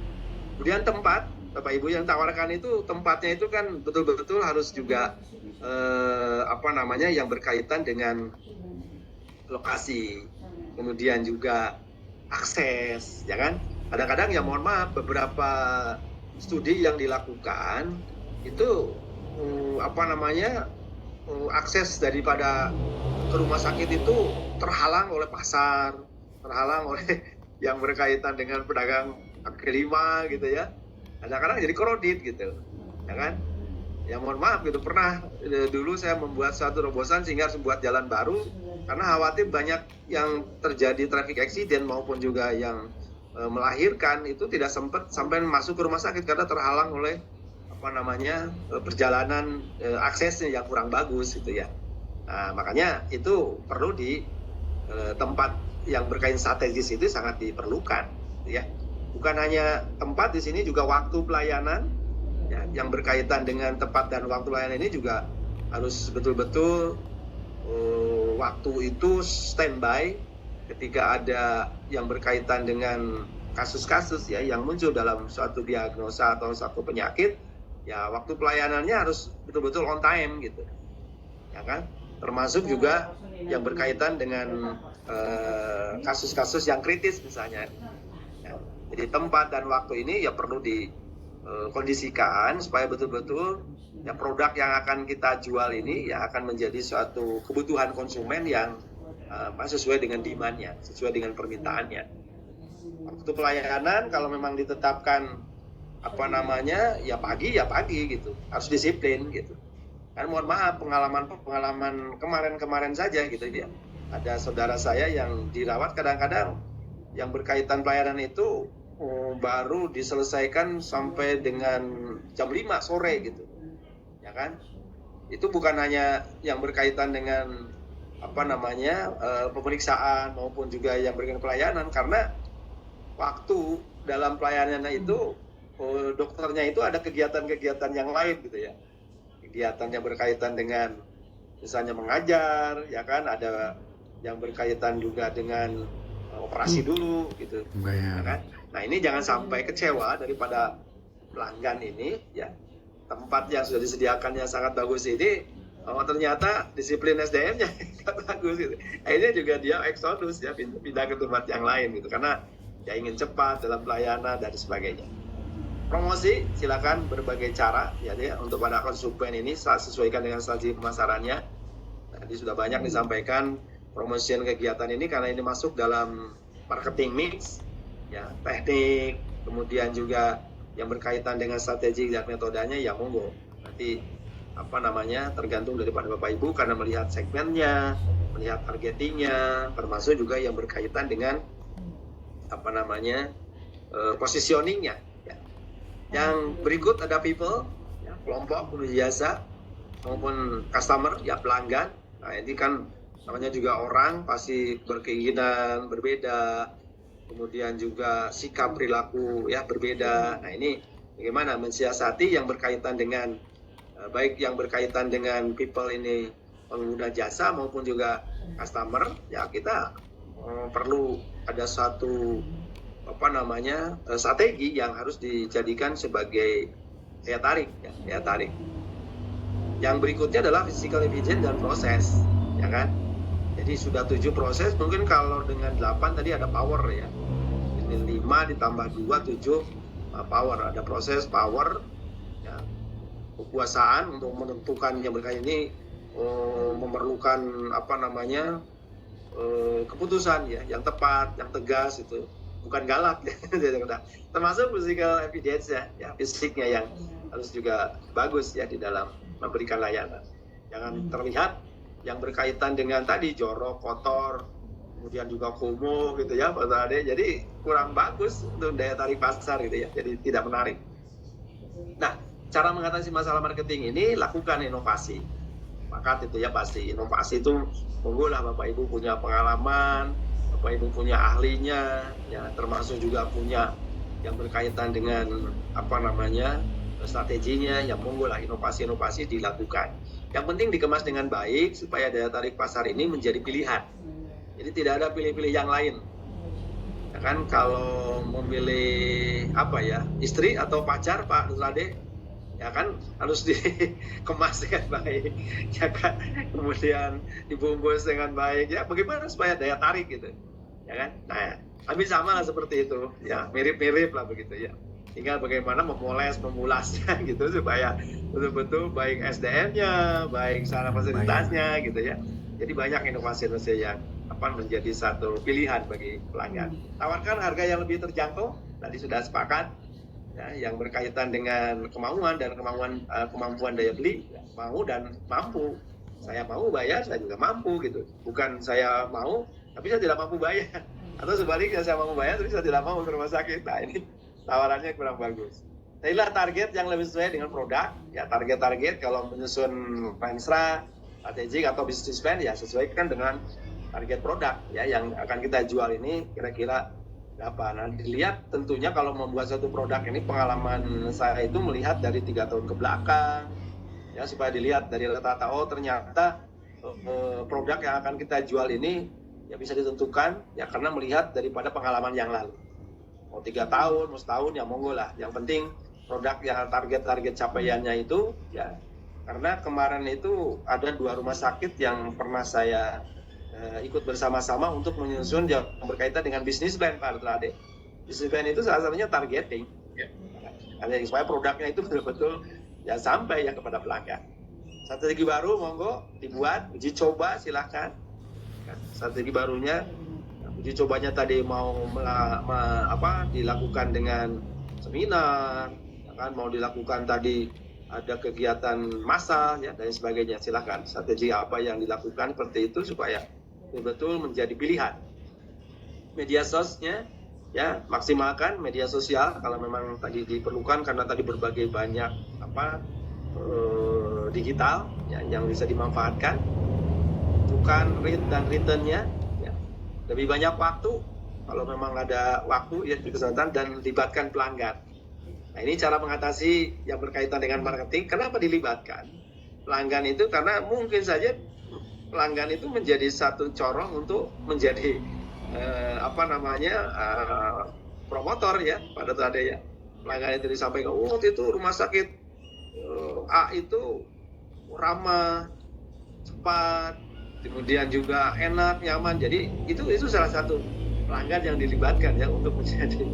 Kemudian tempat, Bapak Ibu yang tawarkan itu tempatnya itu kan betul-betul harus juga yang berkaitan dengan lokasi, kemudian juga akses, ya kan? Kadang-kadang ya mohon maaf, beberapa studi yang dilakukan itu akses daripada ke rumah sakit itu terhalang oleh pasar, terhalang oleh yang berkaitan dengan pedagang kaki lima gitu ya. Kadang-kadang jadi kredit gitu, ya kan? Ya mohon maaf gitu, pernah dulu saya membuat satu terobosan sehingga harus membuat jalan baru karena khawatir banyak yang terjadi traffic accident maupun juga yang melahirkan itu tidak sempat sampai masuk ke rumah sakit karena terhalang oleh perjalanan aksesnya yang kurang bagus gitu ya. Nah, makanya itu perlu di tempat yang berkaitan strategis itu sangat diperlukan gitu ya. Bukan hanya tempat, di sini juga waktu pelayanan ya, yang berkaitan dengan tempat dan waktu pelayanan ini juga harus betul-betul waktu itu standby ketika ada yang berkaitan dengan kasus-kasus ya yang muncul dalam suatu diagnosa atau suatu penyakit, ya waktu pelayanannya harus betul-betul on time gitu, ya kan? Termasuk juga yang berkaitan dengan kasus-kasus yang kritis misalnya. Ya, jadi tempat dan waktu ini ya perlu dikondisikan supaya betul-betul ya produk yang akan kita jual ini ya akan menjadi suatu kebutuhan konsumen yang sesuai dengan demand-nya, sesuai dengan permintaannya. Waktu pelayanan kalau memang ditetapkan ya pagi gitu, harus disiplin gitu. Kan mohon maaf, pengalaman kemarin saja gitu ya. Ada saudara saya yang dirawat kadang-kadang yang berkaitan pelayanan itu baru diselesaikan sampai dengan jam 5 sore gitu. Ya kan? Itu bukan hanya yang berkaitan dengan pemeriksaan maupun juga yang berkaitan pelayanan, karena waktu dalam pelayanannya itu dokternya itu ada kegiatan-kegiatan yang lain gitu ya. Kegiatan yang berkaitan dengan misalnya mengajar, ya kan, ada yang berkaitan juga dengan operasi dulu gitu. Ya kan? Nah, ini jangan sampai kecewa daripada pelanggan ini ya. Tempat yang sudah disediakan yang sangat bagus ini ternyata disiplin SDM-nya nggak bagus gitu. Akhirnya juga dia eksodus ya, pindah ke tempat yang lain gitu karena ya ingin cepat dalam pelayanan dan sebagainya. Promosi silakan berbagai cara ya untuk pada konsumen ini sesuaikan dengan strategi pemasarannya. Tadi sudah banyak disampaikan promosian kegiatan ini karena ini masuk dalam marketing mix ya, teknik, kemudian juga yang berkaitan dengan strategi dan metodenya ya monggo. Nanti tergantung daripada Bapak Ibu karena melihat segmennya, melihat targetingnya, termasuk juga yang berkaitan dengan positioningnya. Ya. Yang berikut ada people, ya, kelompok pengguna jasa maupun customer, ya pelanggan. Nah ini kan namanya juga orang pasti berkeinginan berbeda, kemudian juga sikap perilaku ya berbeda. Nah ini bagaimana mensiasati yang berkaitan dengan baik yang berkaitan dengan people ini pengguna jasa maupun juga customer, ya kita perlu ada satu strategi yang harus dijadikan sebagai daya tarik ya, daya tarik. Yang berikutnya adalah physical efficient dan proses, ya kan? Jadi sudah 7 proses, mungkin kalau dengan 8 tadi ada power ya. Ini 5 ditambah 2, 7 power. Ada proses power ya. Kekuasaan untuk menentukan yang berkaitan ini memerlukan keputusan ya yang tepat, yang tegas itu, bukan galak ya. Termasuk physical evidence ya fisiknya yang harus juga bagus ya di dalam memberikan layanan. Jangan terlihat yang berkaitan dengan tadi jorok, kotor, kemudian juga kumuh gitu ya Pak Ade. Jadi kurang bagus untuk daya tarik pasar gitu ya. Jadi tidak menarik. Nah, cara mengatasi masalah marketing ini lakukan inovasi. Maka itu ya pasti inovasi itu monggolah Bapak Ibu punya pengalaman, Bapak Ibu punya ahlinya, ya termasuk juga punya yang berkaitan dengan strateginya, ya monggo lah inovasi-inovasi dilakukan. Yang penting dikemas dengan baik supaya daya tarik pasar ini menjadi pilihan. Jadi tidak ada pilih-pilih yang lain. Ya kan, kalau memilih istri atau pacar Pak Lade, ya kan harus dikemas dengan baik, ya kan, kemudian dibungkus dengan baik, ya bagaimana supaya daya tarik gitu, ya kan. Nah, kami sama lah seperti itu, ya mirip-mirip lah begitu ya. Tinggal bagaimana memulasnya gitu supaya betul-betul baik SDM-nya, baik sarana fasilitasnya gitu ya. Jadi banyak inovasi-inovasi yang menjadi satu pilihan bagi pelanggan. Tawarkan harga yang lebih terjangkau, tadi sudah sepakat, ya, yang berkaitan dengan kemauan dan kemampuan daya beli, ya, mau dan mampu. Saya mau bayar, saya juga mampu gitu. Bukan saya mau, tapi saya tidak mampu bayar. Atau sebaliknya, saya mau bayar, tapi saya tidak mau ke rumah sakit. Nah, ini tawarannya kurang bagus. Inilah target yang lebih sesuai dengan produk. Ya, target-target kalau menyusun Renstra, strategik atau bisnis plan, ya sesuaikan dengan target produk ya yang akan kita jual ini kira-kira berapa. Nah, dilihat tentunya kalau membuat satu produk ini, pengalaman saya itu melihat dari 3 tahun ke belakang ya, supaya dilihat dari rata-rata, oh ternyata produk yang akan kita jual ini ya bisa ditentukan ya karena melihat daripada pengalaman yang lalu. Mau 3 tahun, mau setahun, ya monggo lah. Yang penting produk yang target capaiannya itu ya, karena kemarin itu ada 2 rumah sakit yang pernah saya ikut bersama-sama untuk menyusun yang berkaitan dengan bisnis plan, Pak Lade. Bisnis plan itu salah satunya targeting, ya. Supaya produknya itu betul-betul ya sampai ya kepada pelanggan. Strategi baru monggo dibuat, uji coba silakan. Strategi barunya, uji cobanya tadi mau dilakukan dengan seminar, ya kan, mau dilakukan tadi ada kegiatan massal ya dan sebagainya, silakan. Strategi apa yang dilakukan seperti itu supaya betul menjadi pilihan. Media sosnya ya maksimalkan media sosial kalau memang tadi diperlukan, karena tadi berbagai banyak digital ya, yang bisa dimanfaatkan. Bukan rate dan returnnya ya. Lebih banyak waktu kalau memang ada waktu ya di kesempatan, dan libatkan pelanggan. Nah, ini cara mengatasi yang berkaitan dengan marketing. Kenapa dilibatkan pelanggan itu? Karena mungkin saja pelanggan itu menjadi satu corong untuk menjadi promotor ya pada saat ya. Pelanggan itu disampaikan, oh itu rumah sakit A itu ramah, cepat, kemudian juga enak, nyaman. Jadi itu salah satu pelanggan yang dilibatkan ya untuk menjadi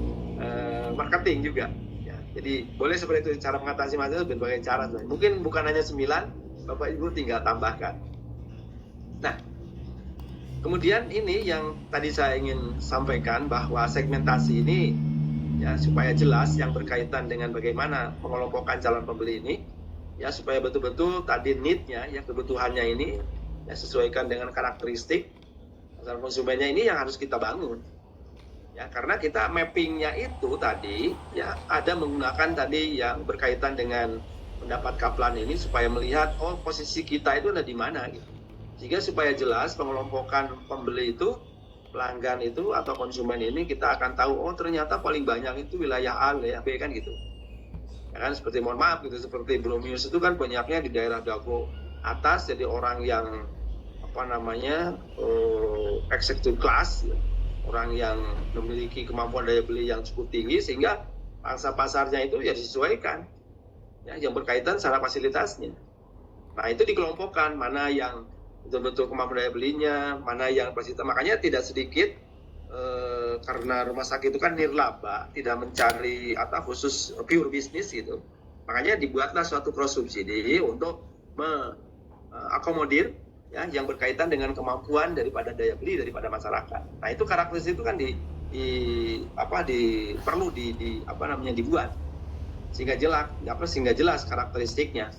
marketing juga. Ya, jadi boleh seperti itu cara mengatasi masalah, berbagai cara. Mungkin bukan hanya 9, Bapak Ibu tinggal tambahkan. Nah, kemudian ini yang tadi saya ingin sampaikan, bahwa segmentasi ini ya supaya jelas yang berkaitan dengan bagaimana pengelompokan calon pembeli ini ya, supaya betul-betul tadi need-nya ya, kebutuhannya ini ya sesuaikan dengan karakteristik pasar konsumennya ini yang harus kita bangun. Ya, karena kita mappingnya itu tadi ya ada menggunakan tadi yang berkaitan dengan pendapat Kaplan ini supaya melihat oh posisi kita itu ada di mana gitu. Sehingga supaya jelas pengelompokan pembeli itu, pelanggan itu atau konsumen ini, kita akan tahu oh ternyata paling banyak itu wilayah A, wilayah B kan gitu. Ya kan, seperti mohon maaf gitu, seperti Blomius itu kan banyaknya di daerah Dago atas, jadi orang yang executive class ya. Orang yang memiliki kemampuan daya beli yang cukup tinggi, sehingga pangsa pasarnya itu ya disesuaikan ya, yang berkaitan secara fasilitasnya. Nah itu dikelompokkan, mana yang betul-betul kemampuan daya belinya, mana yang fasilitas. Makanya tidak sedikit karena rumah sakit itu kan nirlaba, tidak mencari khusus pure bisnis gitu. Makanya dibuatlah suatu cross subsidi untuk mengakomodir ya yang berkaitan dengan kemampuan daripada daya beli daripada masyarakat. Nah itu karakteristik itu kan perlu dibuat sehingga jelas karakteristiknya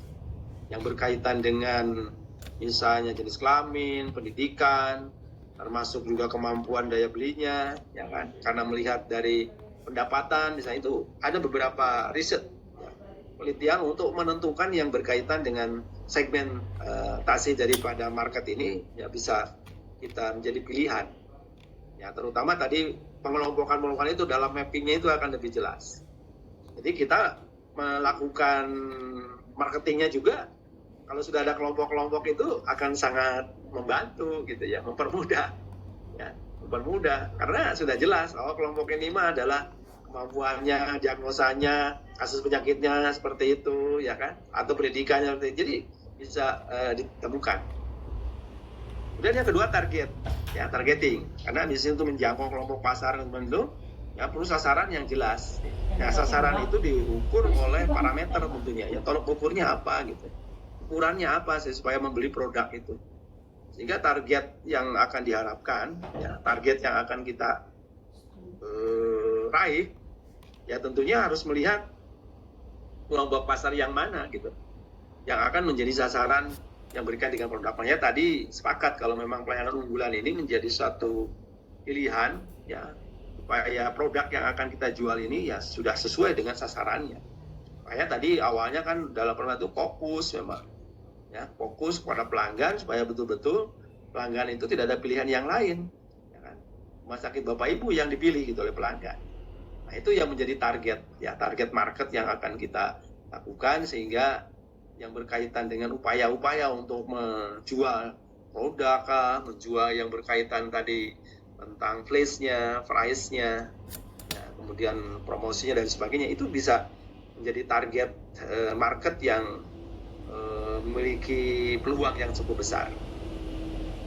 yang berkaitan dengan misalnya jenis kelamin, pendidikan, termasuk juga kemampuan daya belinya, ya kan? Karena melihat dari pendapatan, misalnya itu ada beberapa riset, penelitian untuk menentukan yang berkaitan dengan segmentasi daripada market ini, ya bisa kita menjadi pilihan. Ya, terutama tadi pengelompokan itu dalam mappingnya itu akan lebih jelas. Jadi kita melakukan marketingnya juga, kalau sudah ada kelompok-kelompok itu akan sangat membantu gitu ya, mempermudah ya, mempermudah karena sudah jelas bahwa kelompok ini mah adalah kemampuannya, diagnosanya, kasus penyakitnya seperti itu ya kan, atau pendidikannya seperti itu. Jadi bisa ditemukan. Kemudian yang kedua target, ya targeting, karena di sini untuk menjangkau kelompok pasar tertentu, ya perlu sasaran yang jelas. Ya sasaran itu diukur oleh parameter tentunya, ya tolok ukurnya apa gitu, ukurannya apa sih supaya membeli produk itu. Sehingga target yang akan diharapkan, ya target yang akan kita raih, ya tentunya harus melihat kelompok pasar yang mana gitu, yang akan menjadi sasaran yang berkaitan dengan produk. Makanya tadi sepakat kalau memang pelayanan unggulan ini menjadi suatu pilihan, ya supaya produk yang akan kita jual ini ya sudah sesuai dengan sasarannya. Makanya tadi awalnya kan dalam pelayanan itu fokus memang, ya fokus kepada pelanggan supaya betul-betul pelanggan itu tidak ada pilihan yang lain, ya kan? Rumah sakit Bapak Ibu yang dipilih gitu oleh pelanggan. Nah itu yang menjadi target, ya target market yang akan kita lakukan, sehingga yang berkaitan dengan upaya-upaya untuk menjual produk, menjual yang berkaitan tadi tentang place-nya, price-nya, ya, kemudian promosinya dan sebagainya, itu bisa menjadi target market yang memiliki peluang yang cukup besar.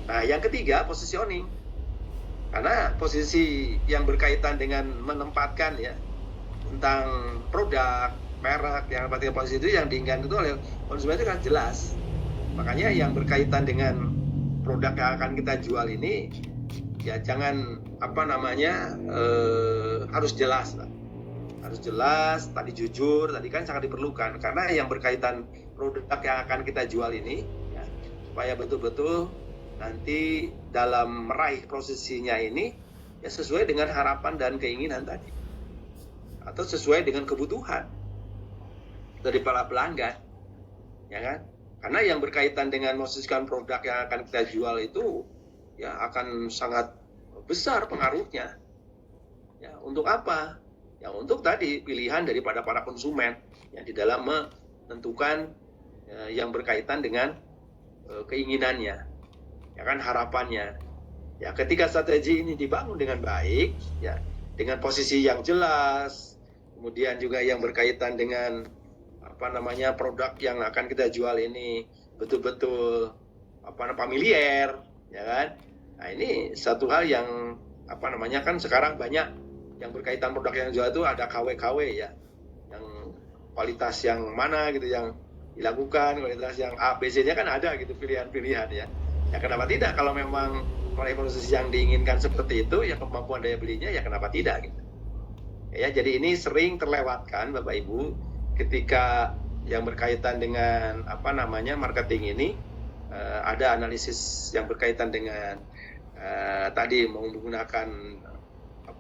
Nah yang ketiga positioning, karena posisi yang berkaitan dengan menempatkan ya tentang produk, merek yang berarti posisi itu yang diinginkan itu oleh konsumen itu kan jelas. Makanya yang berkaitan dengan produk yang akan kita jual ini ya jangan harus jelas lah. Harus jelas, tadi jujur, tadi kan sangat diperlukan karena yang berkaitan produk yang akan kita jual ini ya, supaya betul-betul nanti dalam meraih posisinya ini ya sesuai dengan harapan dan keinginan tadi, atau sesuai dengan kebutuhan dari para pelanggan, ya kan? Karena yang berkaitan dengan memposisikan produk yang akan kita jual itu ya akan sangat besar pengaruhnya. Ya, untuk apa? Ya untuk tadi pilihan daripada para konsumen ya di dalam menentukan yang berkaitan dengan keinginannya, ya kan, harapannya. Ya ketika strategi ini dibangun dengan baik, ya dengan posisi yang jelas, kemudian juga yang berkaitan dengan produk yang akan kita jual ini betul-betul familiar, ya kan? Nah ini satu hal yang kan sekarang banyak yang berkaitan produk yang jual itu ada KW-KW ya, yang kualitas yang mana gitu yang dilakukan, kualitas yang A, B, C-nya kan ada gitu pilihan-pilihan ya. Ya kenapa tidak kalau memang oleh posisi yang diinginkan seperti itu, ya kemampuan daya belinya ya kenapa tidak gitu. Ya jadi ini sering terlewatkan Bapak Ibu ketika yang berkaitan dengan marketing ini, ada analisis yang berkaitan dengan tadi mau menggunakan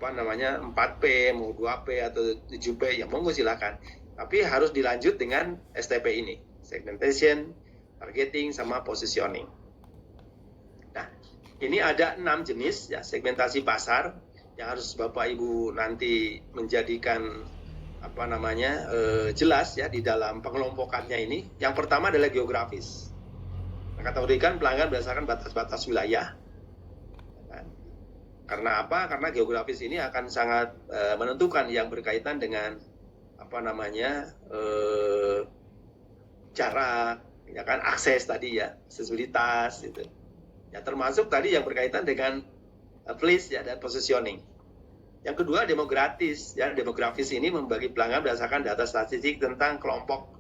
4P, mau 2P atau 7P, ya monggo silakan. Tapi harus dilanjut dengan STP ini, segmentation, targeting, sama positioning. Nah, ini ada 6 jenis ya segmentasi pasar yang harus Bapak Ibu nanti menjadikan jelas ya di dalam pengelompokannya ini. Yang pertama adalah geografis. Kategorikan pelanggan berdasarkan batas-batas wilayah. Karena apa? Karena geografis ini akan sangat menentukan yang berkaitan dengan jarak, ya kan, akses tadi ya, aksesibilitas gitu. Ya termasuk tadi yang berkaitan dengan place ya dan positioning. Yang kedua demografis ya, demografis ini membagi pelanggan berdasarkan data statistik tentang kelompok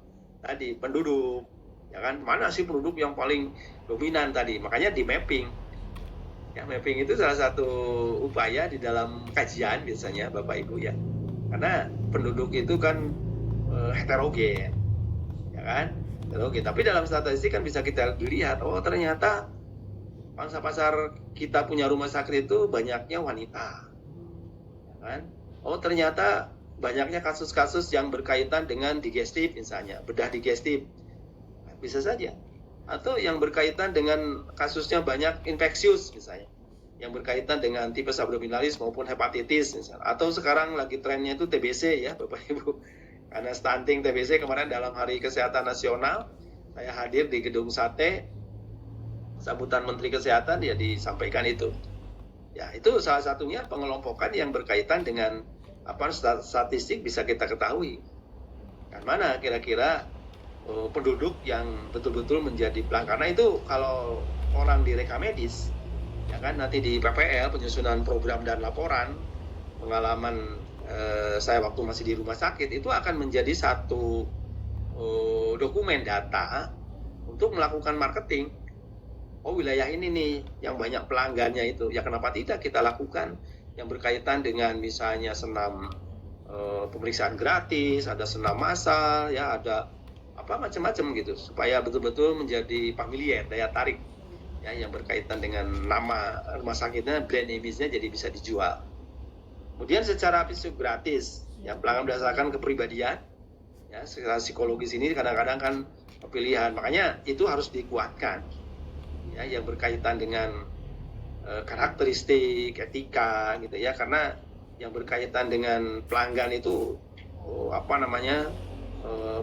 tadi penduduk, ya kan, mana sih penduduk yang paling dominan tadi, makanya di mapping. Ya, mapping itu salah satu upaya di dalam kajian biasanya Bapak Ibu ya, karena penduduk itu kan heterogen, ya kan, heterogen. Tapi dalam statistik kan bisa kita lihat, oh ternyata pangsa pasar kita punya rumah sakit itu banyaknya wanita, ya kan? Oh ternyata banyaknya kasus-kasus yang berkaitan dengan digestif misalnya, bedah digestif, bisa saja. Atau yang berkaitan dengan kasusnya banyak infeksius misalnya, yang berkaitan dengan tipes abdominalis maupun hepatitis misalnya. Atau sekarang lagi trennya itu TBC ya Bapak Ibu, Karena stunting TBC kemarin dalam Hari Kesehatan Nasional, saya hadir di Gedung Sate, sambutan Menteri Kesehatan ya disampaikan itu. Ya, itu salah satunya pengelompokan yang berkaitan dengan statistik bisa kita ketahui. Kan mana kira-kira penduduk yang betul-betul menjadi pelanggan. Karena itu kalau orang di reka medis, ya kan nanti di PPL, penyusunan program dan laporan, pengalaman saya waktu masih di rumah sakit, itu akan menjadi satu dokumen data untuk melakukan marketing. Oh, wilayah ini nih yang banyak pelanggannya itu, ya kenapa tidak kita lakukan yang berkaitan dengan misalnya senam pemeriksaan gratis, ada senam massal, ya ada apa macam-macam gitu, supaya betul-betul menjadi familiar, daya tarik ya yang berkaitan dengan nama rumah sakitnya, brand image-nya jadi bisa dijual. Kemudian secara fisik gratis, ya pelanggan berdasarkan kepribadian, ya secara psikologis ini kadang-kadang kan pilihan, makanya itu harus dikuatkan. Ya, yang berkaitan dengan karakteristik, etika gitu ya, karena yang berkaitan dengan pelanggan itu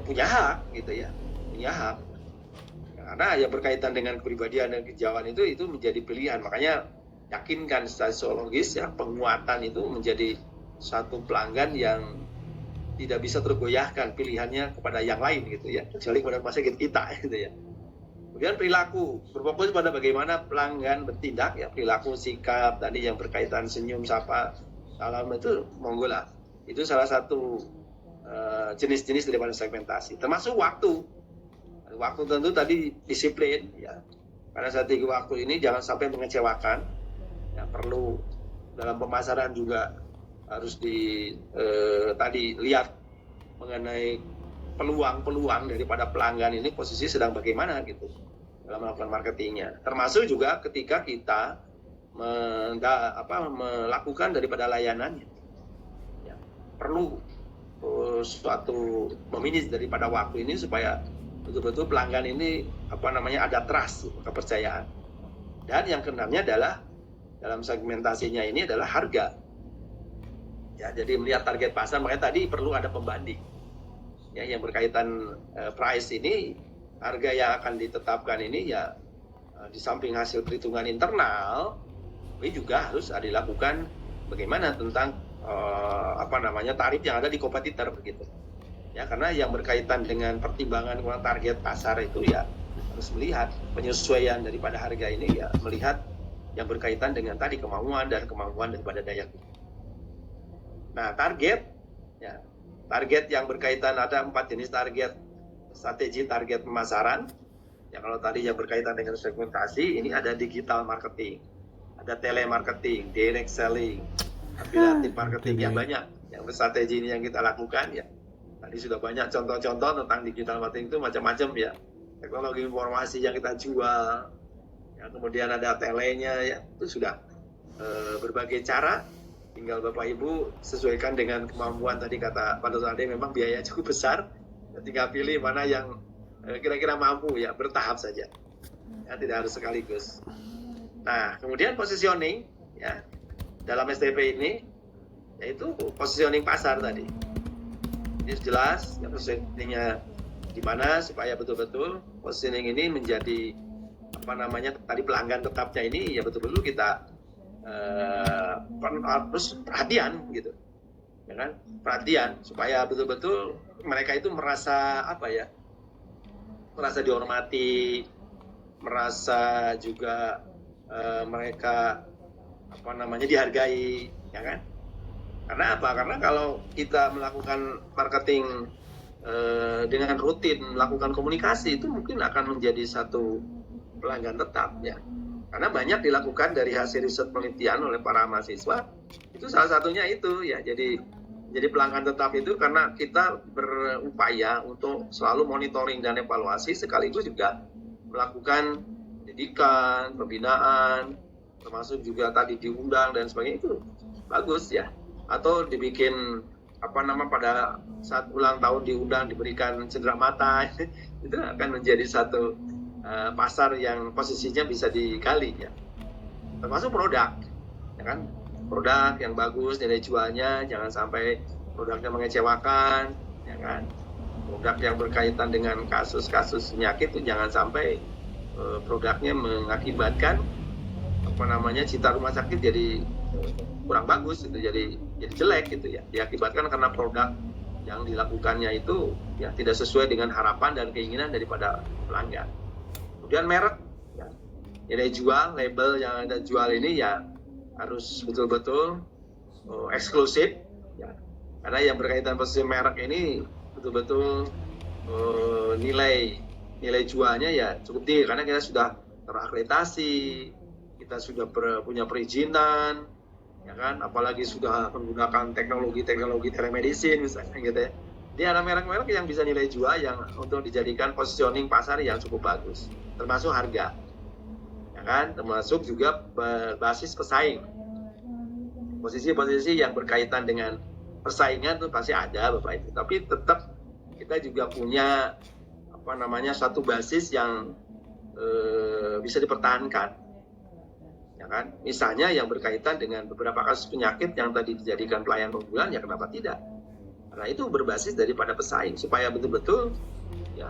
punya hak gitu ya, punya hak. Karena yang berkaitan dengan kepribadian dan kejauhan itu menjadi pilihan, makanya yakinkan secara psikologis ya, penguatan itu menjadi satu pelanggan yang tidak bisa tergoyahkan pilihannya kepada yang lain gitu ya, kecuali kepada rumah sakit kita gitu ya. Kemudian perilaku, berfokus pada bagaimana pelanggan bertindak ya, perilaku, sikap tadi yang berkaitan senyum, sapa, salam itu monggo lah. Itu salah satu jenis-jenis daripada segmentasi. Termasuk waktu. Waktu tentu tadi disiplin ya. Karena strategi waktu ini jangan sampai mengecewakan. Ya, perlu dalam pemasaran juga harus tadi lihat mengenai peluang-peluang daripada pelanggan ini posisi sedang bagaimana gitu dalam melakukan marketingnya. Termasuk juga ketika kita melakukan daripada layanannya. Ya, perlu suatu memanage daripada waktu ini supaya betul-betul pelanggan ini ada trust, kepercayaan. Dan yang keenamnya adalah dalam segmentasinya ini adalah harga. Ya, jadi melihat target pasar, makanya tadi perlu ada pembanding. Ya, yang berkaitan price ini, harga yang akan ditetapkan ini ya di samping hasil perhitungan internal, ini juga harus dilakukan bagaimana tentang tarif yang ada di kompetitor begitu. Ya, karena yang berkaitan dengan pertimbangan target pasar itu ya harus melihat penyesuaian daripada harga ini ya, melihat yang berkaitan dengan tadi kemampuan daripada daya beli. Nah, target yang berkaitan ada 4 jenis target, strategi target pemasaran. Ya, kalau tadi yang berkaitan dengan segmentasi, ini ada digital marketing, ada telemarketing, direct selling, affiliate marketing, yang banyak. Yang strategi ini yang kita lakukan ya. Tadi sudah banyak contoh-contoh tentang digital marketing itu macam-macam ya. Teknologi informasi yang kita jual, ya, kemudian ada telenya ya, itu sudah berbagai cara. Tinggal Bapak Ibu sesuaikan dengan kemampuan. Tadi kata Pak Dr. Ade memang biaya cukup besar, tinggal pilih mana yang kira-kira mampu ya, bertahap saja ya, tidak harus sekaligus. Nah, kemudian positioning ya dalam STP ini yaitu positioning pasar tadi. Ini jelas ya, positioningnya di mana supaya betul-betul positioning ini menjadi tadi pelanggan tetapnya ini ya betul-betul kita harus perhatian gitu, ya kan, perhatian supaya betul-betul mereka itu merasa merasa dihormati, merasa juga mereka dihargai, ya kan? Karena apa? Karena kalau kita melakukan marketing dengan rutin melakukan komunikasi itu mungkin akan menjadi satu pelanggan tetap ya. Karena banyak dilakukan dari hasil riset penelitian oleh para mahasiswa, itu salah satunya itu ya, jadi pelanggan tetap itu karena kita berupaya untuk selalu monitoring dan evaluasi, sekaligus juga melakukan pendidikan, pembinaan, termasuk juga tadi diundang dan sebagainya, itu bagus ya. Atau dibikin pada saat ulang tahun diundang, diberikan cenderamata, itu akan menjadi satu pasar yang posisinya bisa digali ya. Termasuk produk, ya kan, produk yang bagus, nilai jualnya jangan sampai produknya mengecewakan ya kan? Produk yang berkaitan dengan kasus-kasus penyakit itu jangan sampai produknya mengakibatkan cita rumah sakit jadi kurang bagus, gitu, jadi jelek gitu ya. Diakibatkan karena produk yang dilakukannya itu ya tidak sesuai dengan harapan dan keinginan daripada pelanggan. Kemudian merek, ya, nilai jual, label yang ada jual ini ya harus betul-betul eksklusif, ya. Karena yang berkaitan posisi merek ini betul-betul nilai jualnya ya cukup tinggi karena kita sudah terakreditasi, kita sudah punya perizinan, ya kan, apalagi sudah menggunakan teknologi telemedicine misalnya gitu ya. Dia ada merek-merek yang bisa nilai jual yang untuk dijadikan positioning pasar yang cukup bagus, termasuk harga, ya kan, termasuk juga basis pesaing. Posisi-posisi yang berkaitan dengan persaingan itu pasti ada Bapak Ibu, tapi tetap kita juga punya satu basis yang bisa dipertahankan, ya kan. Misalnya yang berkaitan dengan beberapa kasus penyakit yang tadi dijadikan pelayanan unggulan, ya kenapa tidak? Karena itu berbasis daripada pesaing supaya betul-betul ya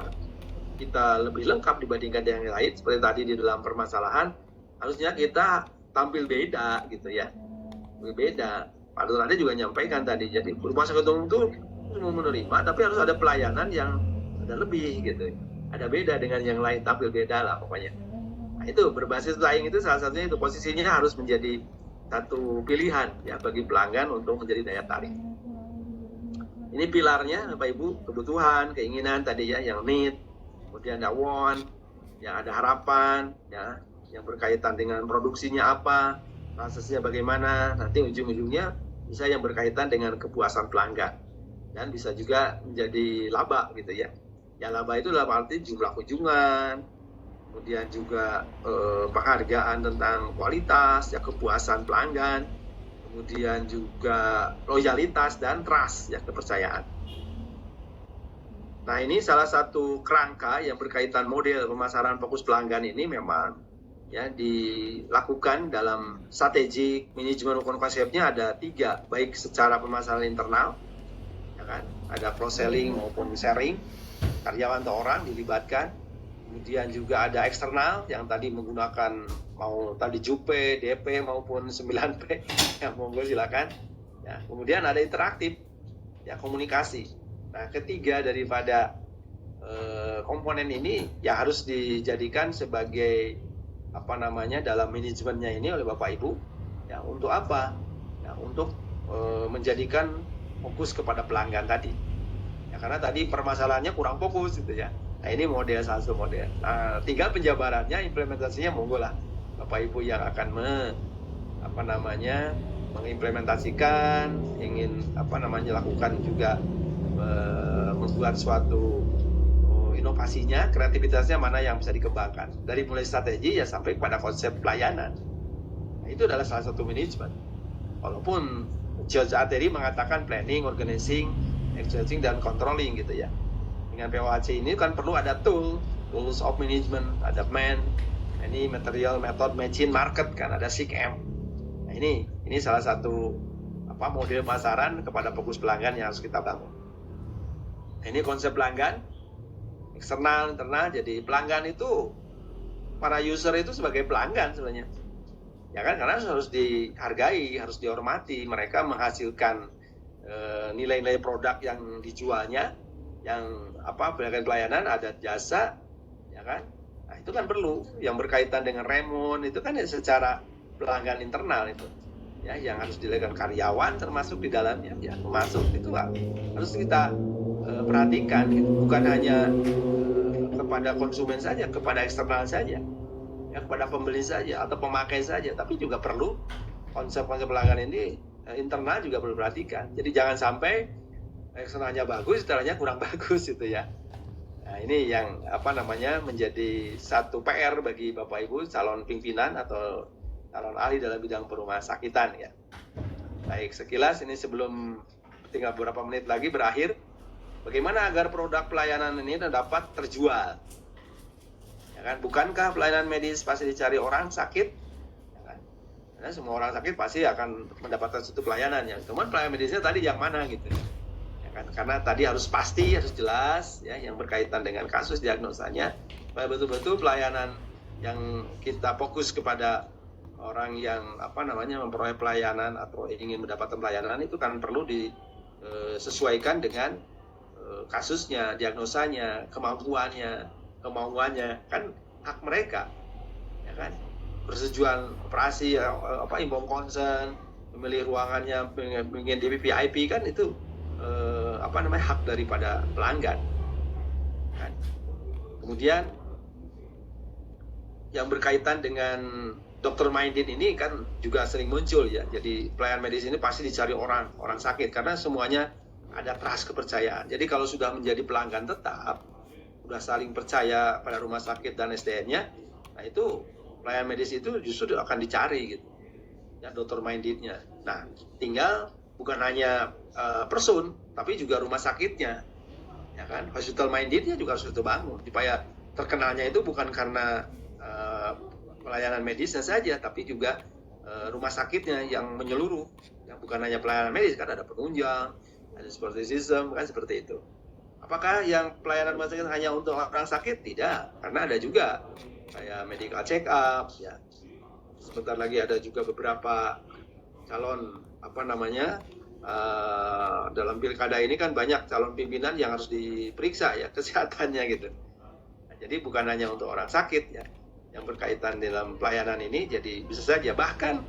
kita lebih lengkap dibandingkan dengan yang lain. Seperti tadi di dalam permasalahan harusnya kita tampil beda gitu ya, berbeda. Pak Dr. juga nyampaikan tadi, jadi rumah sakit umum itu semua menerima, tapi harus ada pelayanan yang ada lebih gitu, ada beda dengan yang lain, tampil beda lah pokoknya. Nah, itu berbasis pesaing itu salah satunya, itu posisinya harus menjadi satu pilihan ya bagi pelanggan untuk menjadi daya tarik. Ini pilarnya Bapak Ibu, kebutuhan, keinginan tadi ya, yang need, kemudian ada want, yang ada harapan ya, yang berkaitan dengan produksinya apa, prosesnya bagaimana, nanti ujung-ujungnya bisa yang berkaitan dengan kepuasan pelanggan dan bisa juga menjadi laba gitu ya. Ya laba itu dalam arti jumlah kunjungan, kemudian juga penghargaan tentang kualitas, ya kepuasan pelanggan, kemudian juga loyalitas dan trust, ya kepercayaan. Nah ini salah satu kerangka yang berkaitan model pemasaran fokus pelanggan ini memang ya dilakukan dalam strategi manajemen konsepnya ada 3, baik secara pemasaran internal, ya kan, ada cross selling maupun sharing, karyawan atau orang dilibatkan. Kemudian juga ada eksternal yang tadi menggunakan mau tadi JUP, DP maupun 9P, yang monggo silakan. Ya, kemudian ada interaktif, ya komunikasi. Nah, ketiga daripada komponen ini ya harus dijadikan sebagai dalam manajemennya ini oleh Bapak Ibu. Ya, untuk apa? Ya, untuk menjadikan fokus kepada pelanggan tadi. Ya, karena tadi permasalahannya kurang fokus gitu ya. Nah ini model, salah satu model. Nah, tinggal penjabarannya, implementasinya monggo lah Bapak Ibu yang akan mengimplementasikan, ingin lakukan juga membuat suatu inovasinya, kreativitasnya mana yang bisa dikembangkan. Dari mulai strategi ya sampai pada konsep pelayanan. Nah, itu adalah salah satu manajemen. Walaupun George Ateri mengatakan planning, organizing, executing dan controlling gitu ya. Dengan POAC ini kan perlu ada tools of management, ada ini material, method, machine, market kan, ada SICM. Nah ini salah satu model pemasaran kepada fokus pelanggan yang harus kita bangun. Nah, ini konsep pelanggan, eksternal, internal. Jadi pelanggan itu, para user itu sebagai pelanggan sebenarnya. Ya kan, karena harus dihargai, harus dihormati. Mereka menghasilkan nilai-nilai produk yang dijualnya, yang pelayanan, ada jasa, ya kan. Nah itu kan perlu yang berkaitan dengan remun, itu kan ya secara pelanggan internal itu ya, yang harus dilakukan karyawan termasuk di dalamnya ya, termasuk itu harus kita perhatikan gitu. Bukan hanya kepada konsumen saja, kepada eksternal saja ya, kepada pembeli saja atau pemakai saja, tapi juga perlu konsep-konsep pelanggan ini internal juga perlu perhatikan. Jadi jangan sampai eksternalnya bagus, internalnya kurang bagus gitu ya. Nah ini yang menjadi satu PR bagi Bapak Ibu calon pimpinan atau calon ahli dalam bidang perumah sakitan ya. Baik, sekilas ini sebelum tinggal beberapa menit lagi berakhir, bagaimana agar produk pelayanan ini dapat terjual? Ya kan, bukankah pelayanan medis pasti dicari orang sakit? Ya kan? Karena semua orang sakit pasti akan mendapatkan suatu pelayanan ya. Cuman pelayanan medisnya tadi yang mana gitu? Ya kan? Karena tadi harus pasti, harus jelas ya yang berkaitan dengan kasus diagnosanya, supaya betul-betul pelayanan yang kita fokus kepada orang yang memperoleh pelayanan atau ingin mendapatkan pelayanan itu kan perlu disesuaikan dengan kasusnya, diagnosanya, kemauannya kan hak mereka, ya kan? Persetujuan operasi, informed consent, memilih ruangannya, ingin DPPIP kan itu hak daripada pelanggan. Kan? Kemudian yang berkaitan dengan dokter minded ini kan juga sering muncul ya. Jadi pelayanan medis ini pasti dicari orang sakit karena semuanya ada trust kepercayaan. Jadi kalau sudah menjadi pelanggan tetap, sudah saling percaya pada rumah sakit dan SDM-nya, nah itu pelayanan medis itu justru akan dicari gitu. Ya dokter minded-nya. Nah, tinggal bukan hanya person, tapi juga rumah sakitnya. Ya kan? Hospital minded-nya juga harus dibangun supaya terkenalnya itu bukan karena pelayanan medisnya saja, tapi juga rumah sakitnya yang menyeluruh, yang bukan hanya pelayanan medis, kan ada penunjang, ada support system, kan seperti itu. Apakah yang pelayanan rumah sakit hanya untuk orang sakit? Tidak, karena ada juga kayak medical check up, ya. Sebentar lagi ada juga beberapa calon dalam pilkada ini kan banyak calon pimpinan yang harus diperiksa ya kesehatannya gitu. Nah, jadi bukan hanya untuk orang sakit ya. Yang berkaitan dalam pelayanan ini, jadi bisa saja bahkan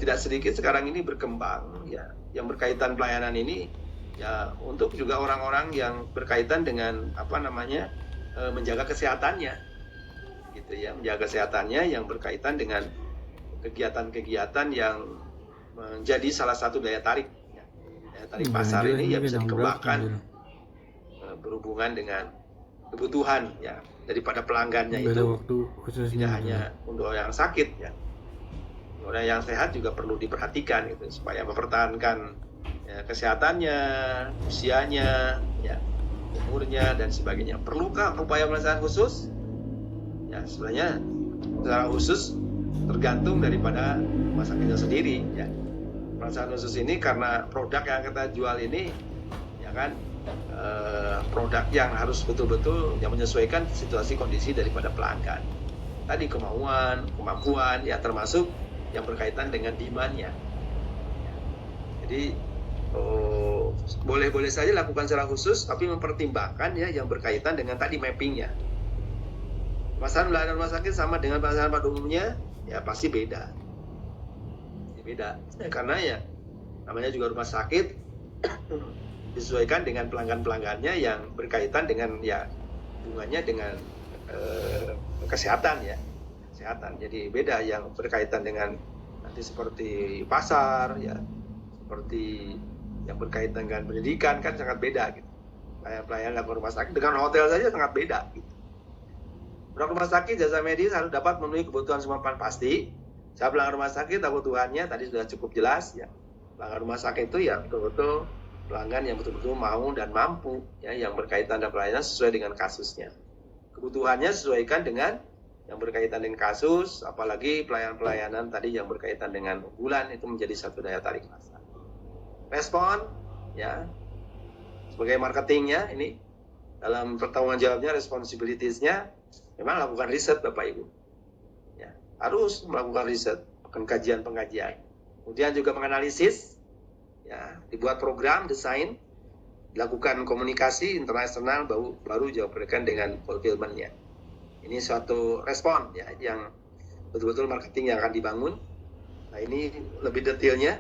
tidak sedikit sekarang ini berkembang ya yang berkaitan pelayanan ini ya untuk juga orang-orang yang berkaitan dengan menjaga kesehatannya gitu ya, menjaga kesehatannya yang berkaitan dengan kegiatan-kegiatan yang menjadi salah satu daya tarik ya. Daya tarik pasar ini ya bisa dikembangkan berhubungan dengan kebutuhan ya daripada pelanggannya itu tidak hanya untuk orang yang sakit ya, orang yang sehat juga perlu diperhatikan gitu supaya mempertahankan ya, kesehatannya, usianya, ya, umurnya dan sebagainya. Perlukah upaya pemeriksaan khusus? Ya sebenarnya secara khusus tergantung daripada rumah sakitnya sendiri ya. Pemeriksaan khusus ini karena produk yang kita jual ini ya kan produk yang harus betul-betul yang menyesuaikan situasi kondisi daripada pelanggan. Tadi kemampuan, ya termasuk yang berkaitan dengan demand-nya. Jadi boleh-boleh saja lakukan secara khusus, tapi mempertimbangkan ya yang berkaitan dengan tadi mapping-nya. Pemasaran pelayanan rumah sakit sama dengan pemasaran pada umumnya, ya pasti beda. Beda, ya, karena ya namanya juga rumah sakit disesuaikan dengan pelanggan-pelanggannya yang berkaitan dengan ya hubungannya dengan kesehatan ya, kesehatan. Jadi beda yang berkaitan dengan nanti seperti pasar ya, seperti yang berkaitan dengan pendidikan kan sangat beda gitu. Pelayanan rumah sakit dengan hotel saja sangat beda gitu. Rumah sakit jasa medis harus dapat memenuhi kebutuhan semua pasti. Saya pelanggan rumah sakit kebutuhannya tadi sudah cukup jelas ya. Pelanggan rumah sakit itu ya betul-betul pelanggan yang betul-betul mau dan mampu ya yang berkaitan dengan pelayanan sesuai dengan kasusnya. Kebutuhannya sesuaikan dengan yang berkaitan dengan kasus, apalagi pelayanan-pelayanan tadi yang berkaitan dengan unggulan itu menjadi satu daya tarik pasar. Respon ya sebagai marketingnya ini dalam pertanggung jawabnya responsibilities-nya memang lakukan riset Bapak Ibu. Ya, harus melakukan riset, kajian-pengajian. Kemudian juga menganalisis ya, dibuat program, desain, dilakukan komunikasi internasional baru jawab berikan dengan fulfillment-nya. Ini suatu respon ya yang betul-betul marketing yang akan dibangun. Nah, ini lebih detailnya.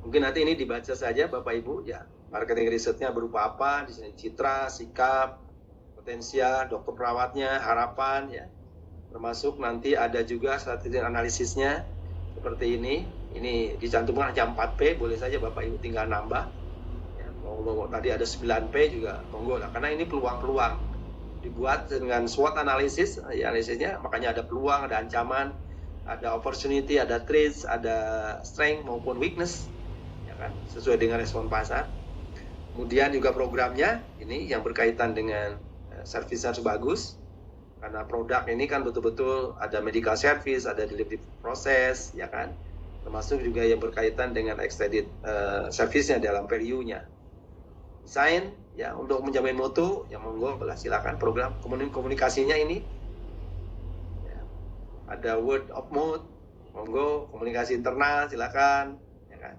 Mungkin nanti ini dibaca saja Bapak Ibu ya. Marketing risetnya berupa apa? Di sini citra, sikap, potensial, dokter perawatnya, harapan ya. Termasuk nanti ada juga strategi analisisnya seperti ini. Ini dicantumkan jam 4P, boleh saja Bapak Ibu tinggal nambah. Ya, mau tadi ada 9P juga, monggo lah. Karena ini peluang-peluang dibuat dengan SWOT analisis, ya, analisisnya makanya ada peluang, ada ancaman, ada opportunity, ada threats, ada strength maupun weakness, ya kan, sesuai dengan respon pasar. Kemudian juga programnya ini yang berkaitan dengan service harus bagus. Karena produk ini kan betul-betul ada medical service, ada delivery proses, ya kan. termasuk juga yang berkaitan dengan extended service-nya dalam value-nya. Desain ya untuk menjamin mutu, ya monggo silakan program komunikasinya ini. Ya, ada word of mouth, monggo komunikasi internal silakan, ya kan.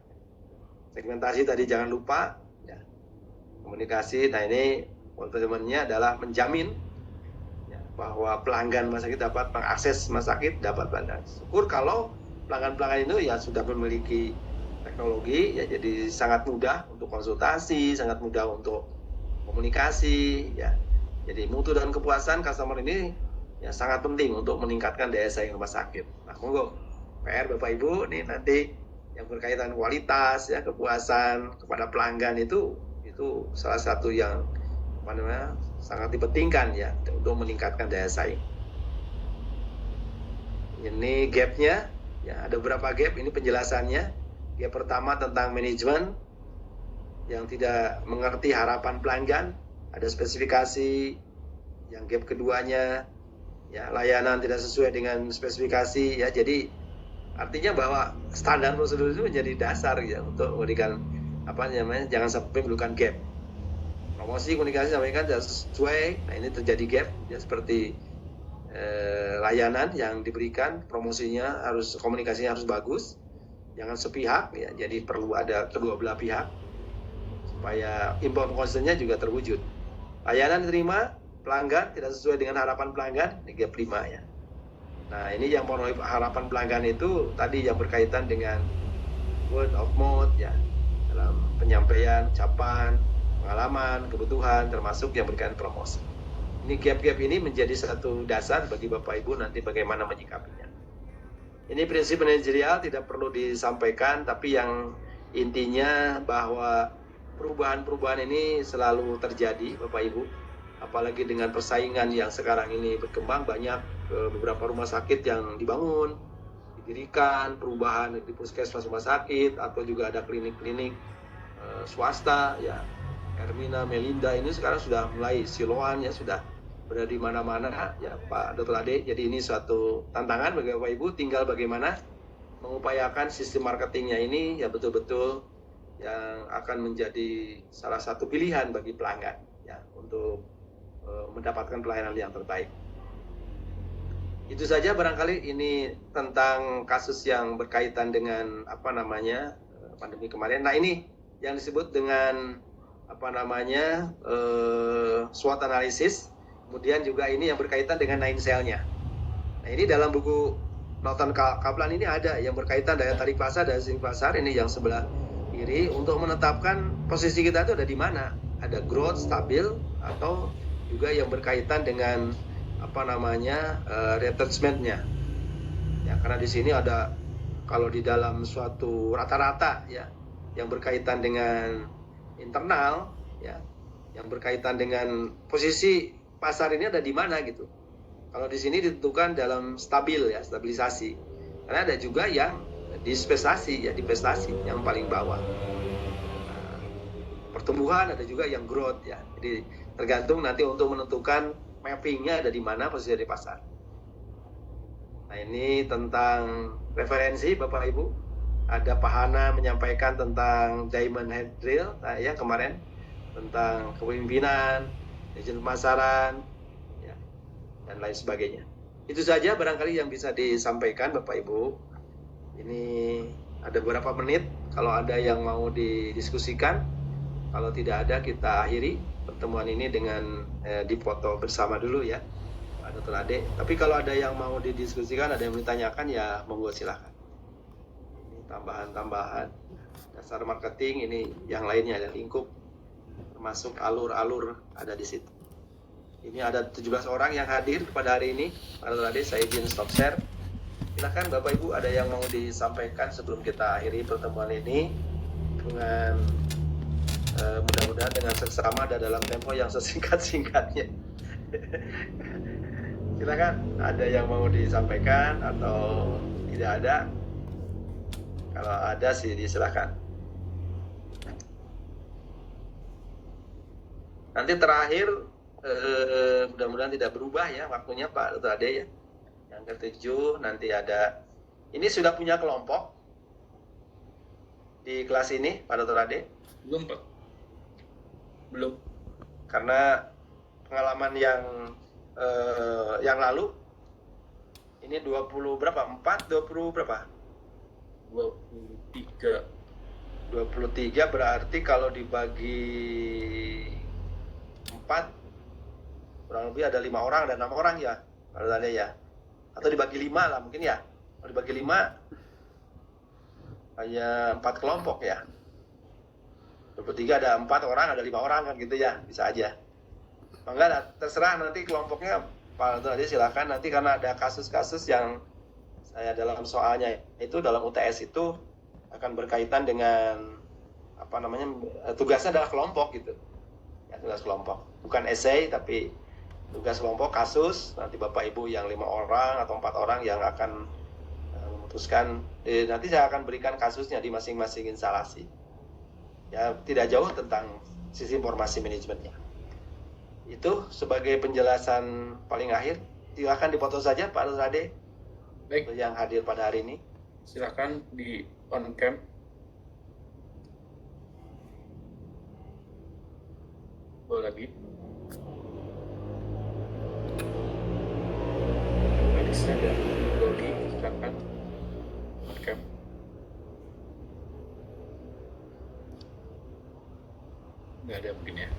Segmentasi tadi jangan lupa, ya. Komunikasi, nah ini ultimately adalah menjamin ya, bahwa pelanggan rumah sakit dapat mengakses rumah sakit, dapat pelanggan. Syukur kalau pelanggan-pelanggan itu ya sudah memiliki teknologi, ya jadi sangat mudah untuk konsultasi, sangat mudah untuk komunikasi, ya. Jadi mutu dan kepuasan customer ini ya sangat penting untuk meningkatkan daya saing rumah sakit. Nah, monggo PR Bapak Ibu nih nanti yang berkaitan kualitas ya kepuasan kepada pelanggan itu salah satu yang sangat dipentingkan ya untuk meningkatkan daya saing. Ini gapnya ya, ada beberapa gap ini penjelasannya. Gap pertama tentang manajemen yang tidak mengerti harapan pelanggan, ada spesifikasi. Yang gap keduanya ya layanan tidak sesuai dengan spesifikasi ya. Jadi artinya bahwa standar prosedur itu menjadi dasar ya untuk memberikan jangan sampai menimbulkan gap. Promosi komunikasi sampaikan tidak sesuai, nah ini terjadi gap ya, seperti layanan yang diberikan promosinya komunikasinya harus bagus, jangan sepihak ya, jadi perlu ada kedua belah pihak supaya informed consent-nya juga terwujud. Layanan diterima pelanggan tidak sesuai dengan harapan pelanggan, ini gap 5 ya. Nah ini yang memenuhi harapan pelanggan itu tadi yang berkaitan dengan word of mouth ya, dalam penyampaian, ucapan, pengalaman, kebutuhan, termasuk yang berkaitan promosi. Ini gap-gap ini menjadi satu dasar bagi Bapak Ibu nanti bagaimana menyikapinya. Ini prinsip manajerial tidak perlu disampaikan, tapi yang intinya bahwa perubahan-perubahan ini selalu terjadi Bapak Ibu. Apalagi dengan persaingan yang sekarang ini berkembang, banyak beberapa rumah sakit yang dibangun, didirikan, perubahan di puskesmas rumah sakit, atau juga ada klinik-klinik swasta ya. Hermina, Melinda ini sekarang sudah mulai, Siloan ya sudah berada di mana-mana ya Pak Dr. Ade. Jadi ini suatu tantangan bagi Bapak Ibu, tinggal bagaimana mengupayakan sistem marketingnya ini ya betul-betul yang akan menjadi salah satu pilihan bagi pelanggan ya untuk mendapatkan pelayanan yang terbaik. Itu saja barangkali ini tentang kasus yang berkaitan dengan pandemi kemarin. Nah ini yang disebut dengan SWOT analisis. Kemudian juga ini yang berkaitan dengan 9 cell-nya. Nah ini dalam buku Norton Kaplan ini ada yang berkaitan daya tarik pasar, daya saing pasar, ini yang sebelah kiri, untuk menetapkan posisi kita itu ada di mana. Ada growth, stabil, atau juga yang berkaitan dengan retrenchment-nya. Ya, karena di sini ada kalau di dalam suatu rata-rata ya yang berkaitan dengan internal ya, yang berkaitan dengan posisi pasar ini ada di mana gitu. Kalau di sini ditentukan dalam stabil ya, stabilisasi. Karena ada juga yang dispestasi ya, divestasi yang paling bawah. Pertumbuhan ada juga yang growth ya. Jadi tergantung nanti untuk menentukan mappingnya ada di mana posisi di pasar. Nah ini tentang referensi Bapak Ibu. Ada Pak Hana menyampaikan tentang Diamond Head Drill ya kemarin, tentang kepemimpinan, manajemen pemasaran ya, dan lain sebagainya. Itu saja barangkali yang bisa disampaikan Bapak Ibu. Ini ada beberapa menit, kalau ada yang mau didiskusikan. Kalau tidak ada, kita akhiri pertemuan ini dengan dipoto bersama dulu ya Pak Dr. Ade. Tapi kalau ada yang mau didiskusikan, ada yang ditanyakan ya monggo silakan. Ini tambahan-tambahan dasar marketing, ini yang lainnya ada lingkup, termasuk alur-alur ada di situ. Ini ada 17 orang yang hadir pada hari ini. Pak Dr. Ade, saya izin stop share. Silakan Bapak Ibu, ada yang mau disampaikan sebelum kita akhiri pertemuan ini dengan mudah-mudahan dengan seksama dan dalam tempo yang sesingkat-singkatnya. Silakan, ada yang mau disampaikan atau tidak ada? Kalau ada sih silakan. Nanti terakhir mudah-mudahan tidak berubah ya waktunya Pak Dr. Ade ya. Yang ke-7 nanti ada, ini sudah punya kelompok di kelas ini, Pak Dr. Ade? Belum, Pak. Belum. Karena pengalaman yang lalu ini 20 berapa? 20 berapa? 23. 23 berarti kalau dibagi 4 kurang lebih ada 5 orang dan 6 orang ya, Pak Dr. Ade ya. Atau dibagi 5 lah mungkin ya. Kalau dibagi 5 hanya 4 kelompok ya. 23 ada 4 orang, ada 5 orang kan gitu ya, bisa aja. Enggak, terserah nanti kelompoknya Pak Dr. Ade silakan nanti, karena ada kasus-kasus yang saya dalam soalnya itu dalam UTS itu akan berkaitan dengan apa namanya, tugasnya adalah kelompok gitu. Ya, tugas kelompok. Bukan esai tapi tugas kelompok kasus, nanti Bapak Ibu yang 5 orang atau 4 orang yang akan memutuskan, nanti saya akan berikan kasusnya di masing-masing instalasi. Ya, tidak jauh tentang sisi informasi manajemennya. Itu sebagai penjelasan paling akhir. Silakan dipoto saja Pak Dr. Ade. Baik. Yang hadir pada hari ini. Silakan di on cam. Boleh lagi. Alisa dan Dodi, silakan on cam. Nggak ada mungkin ya.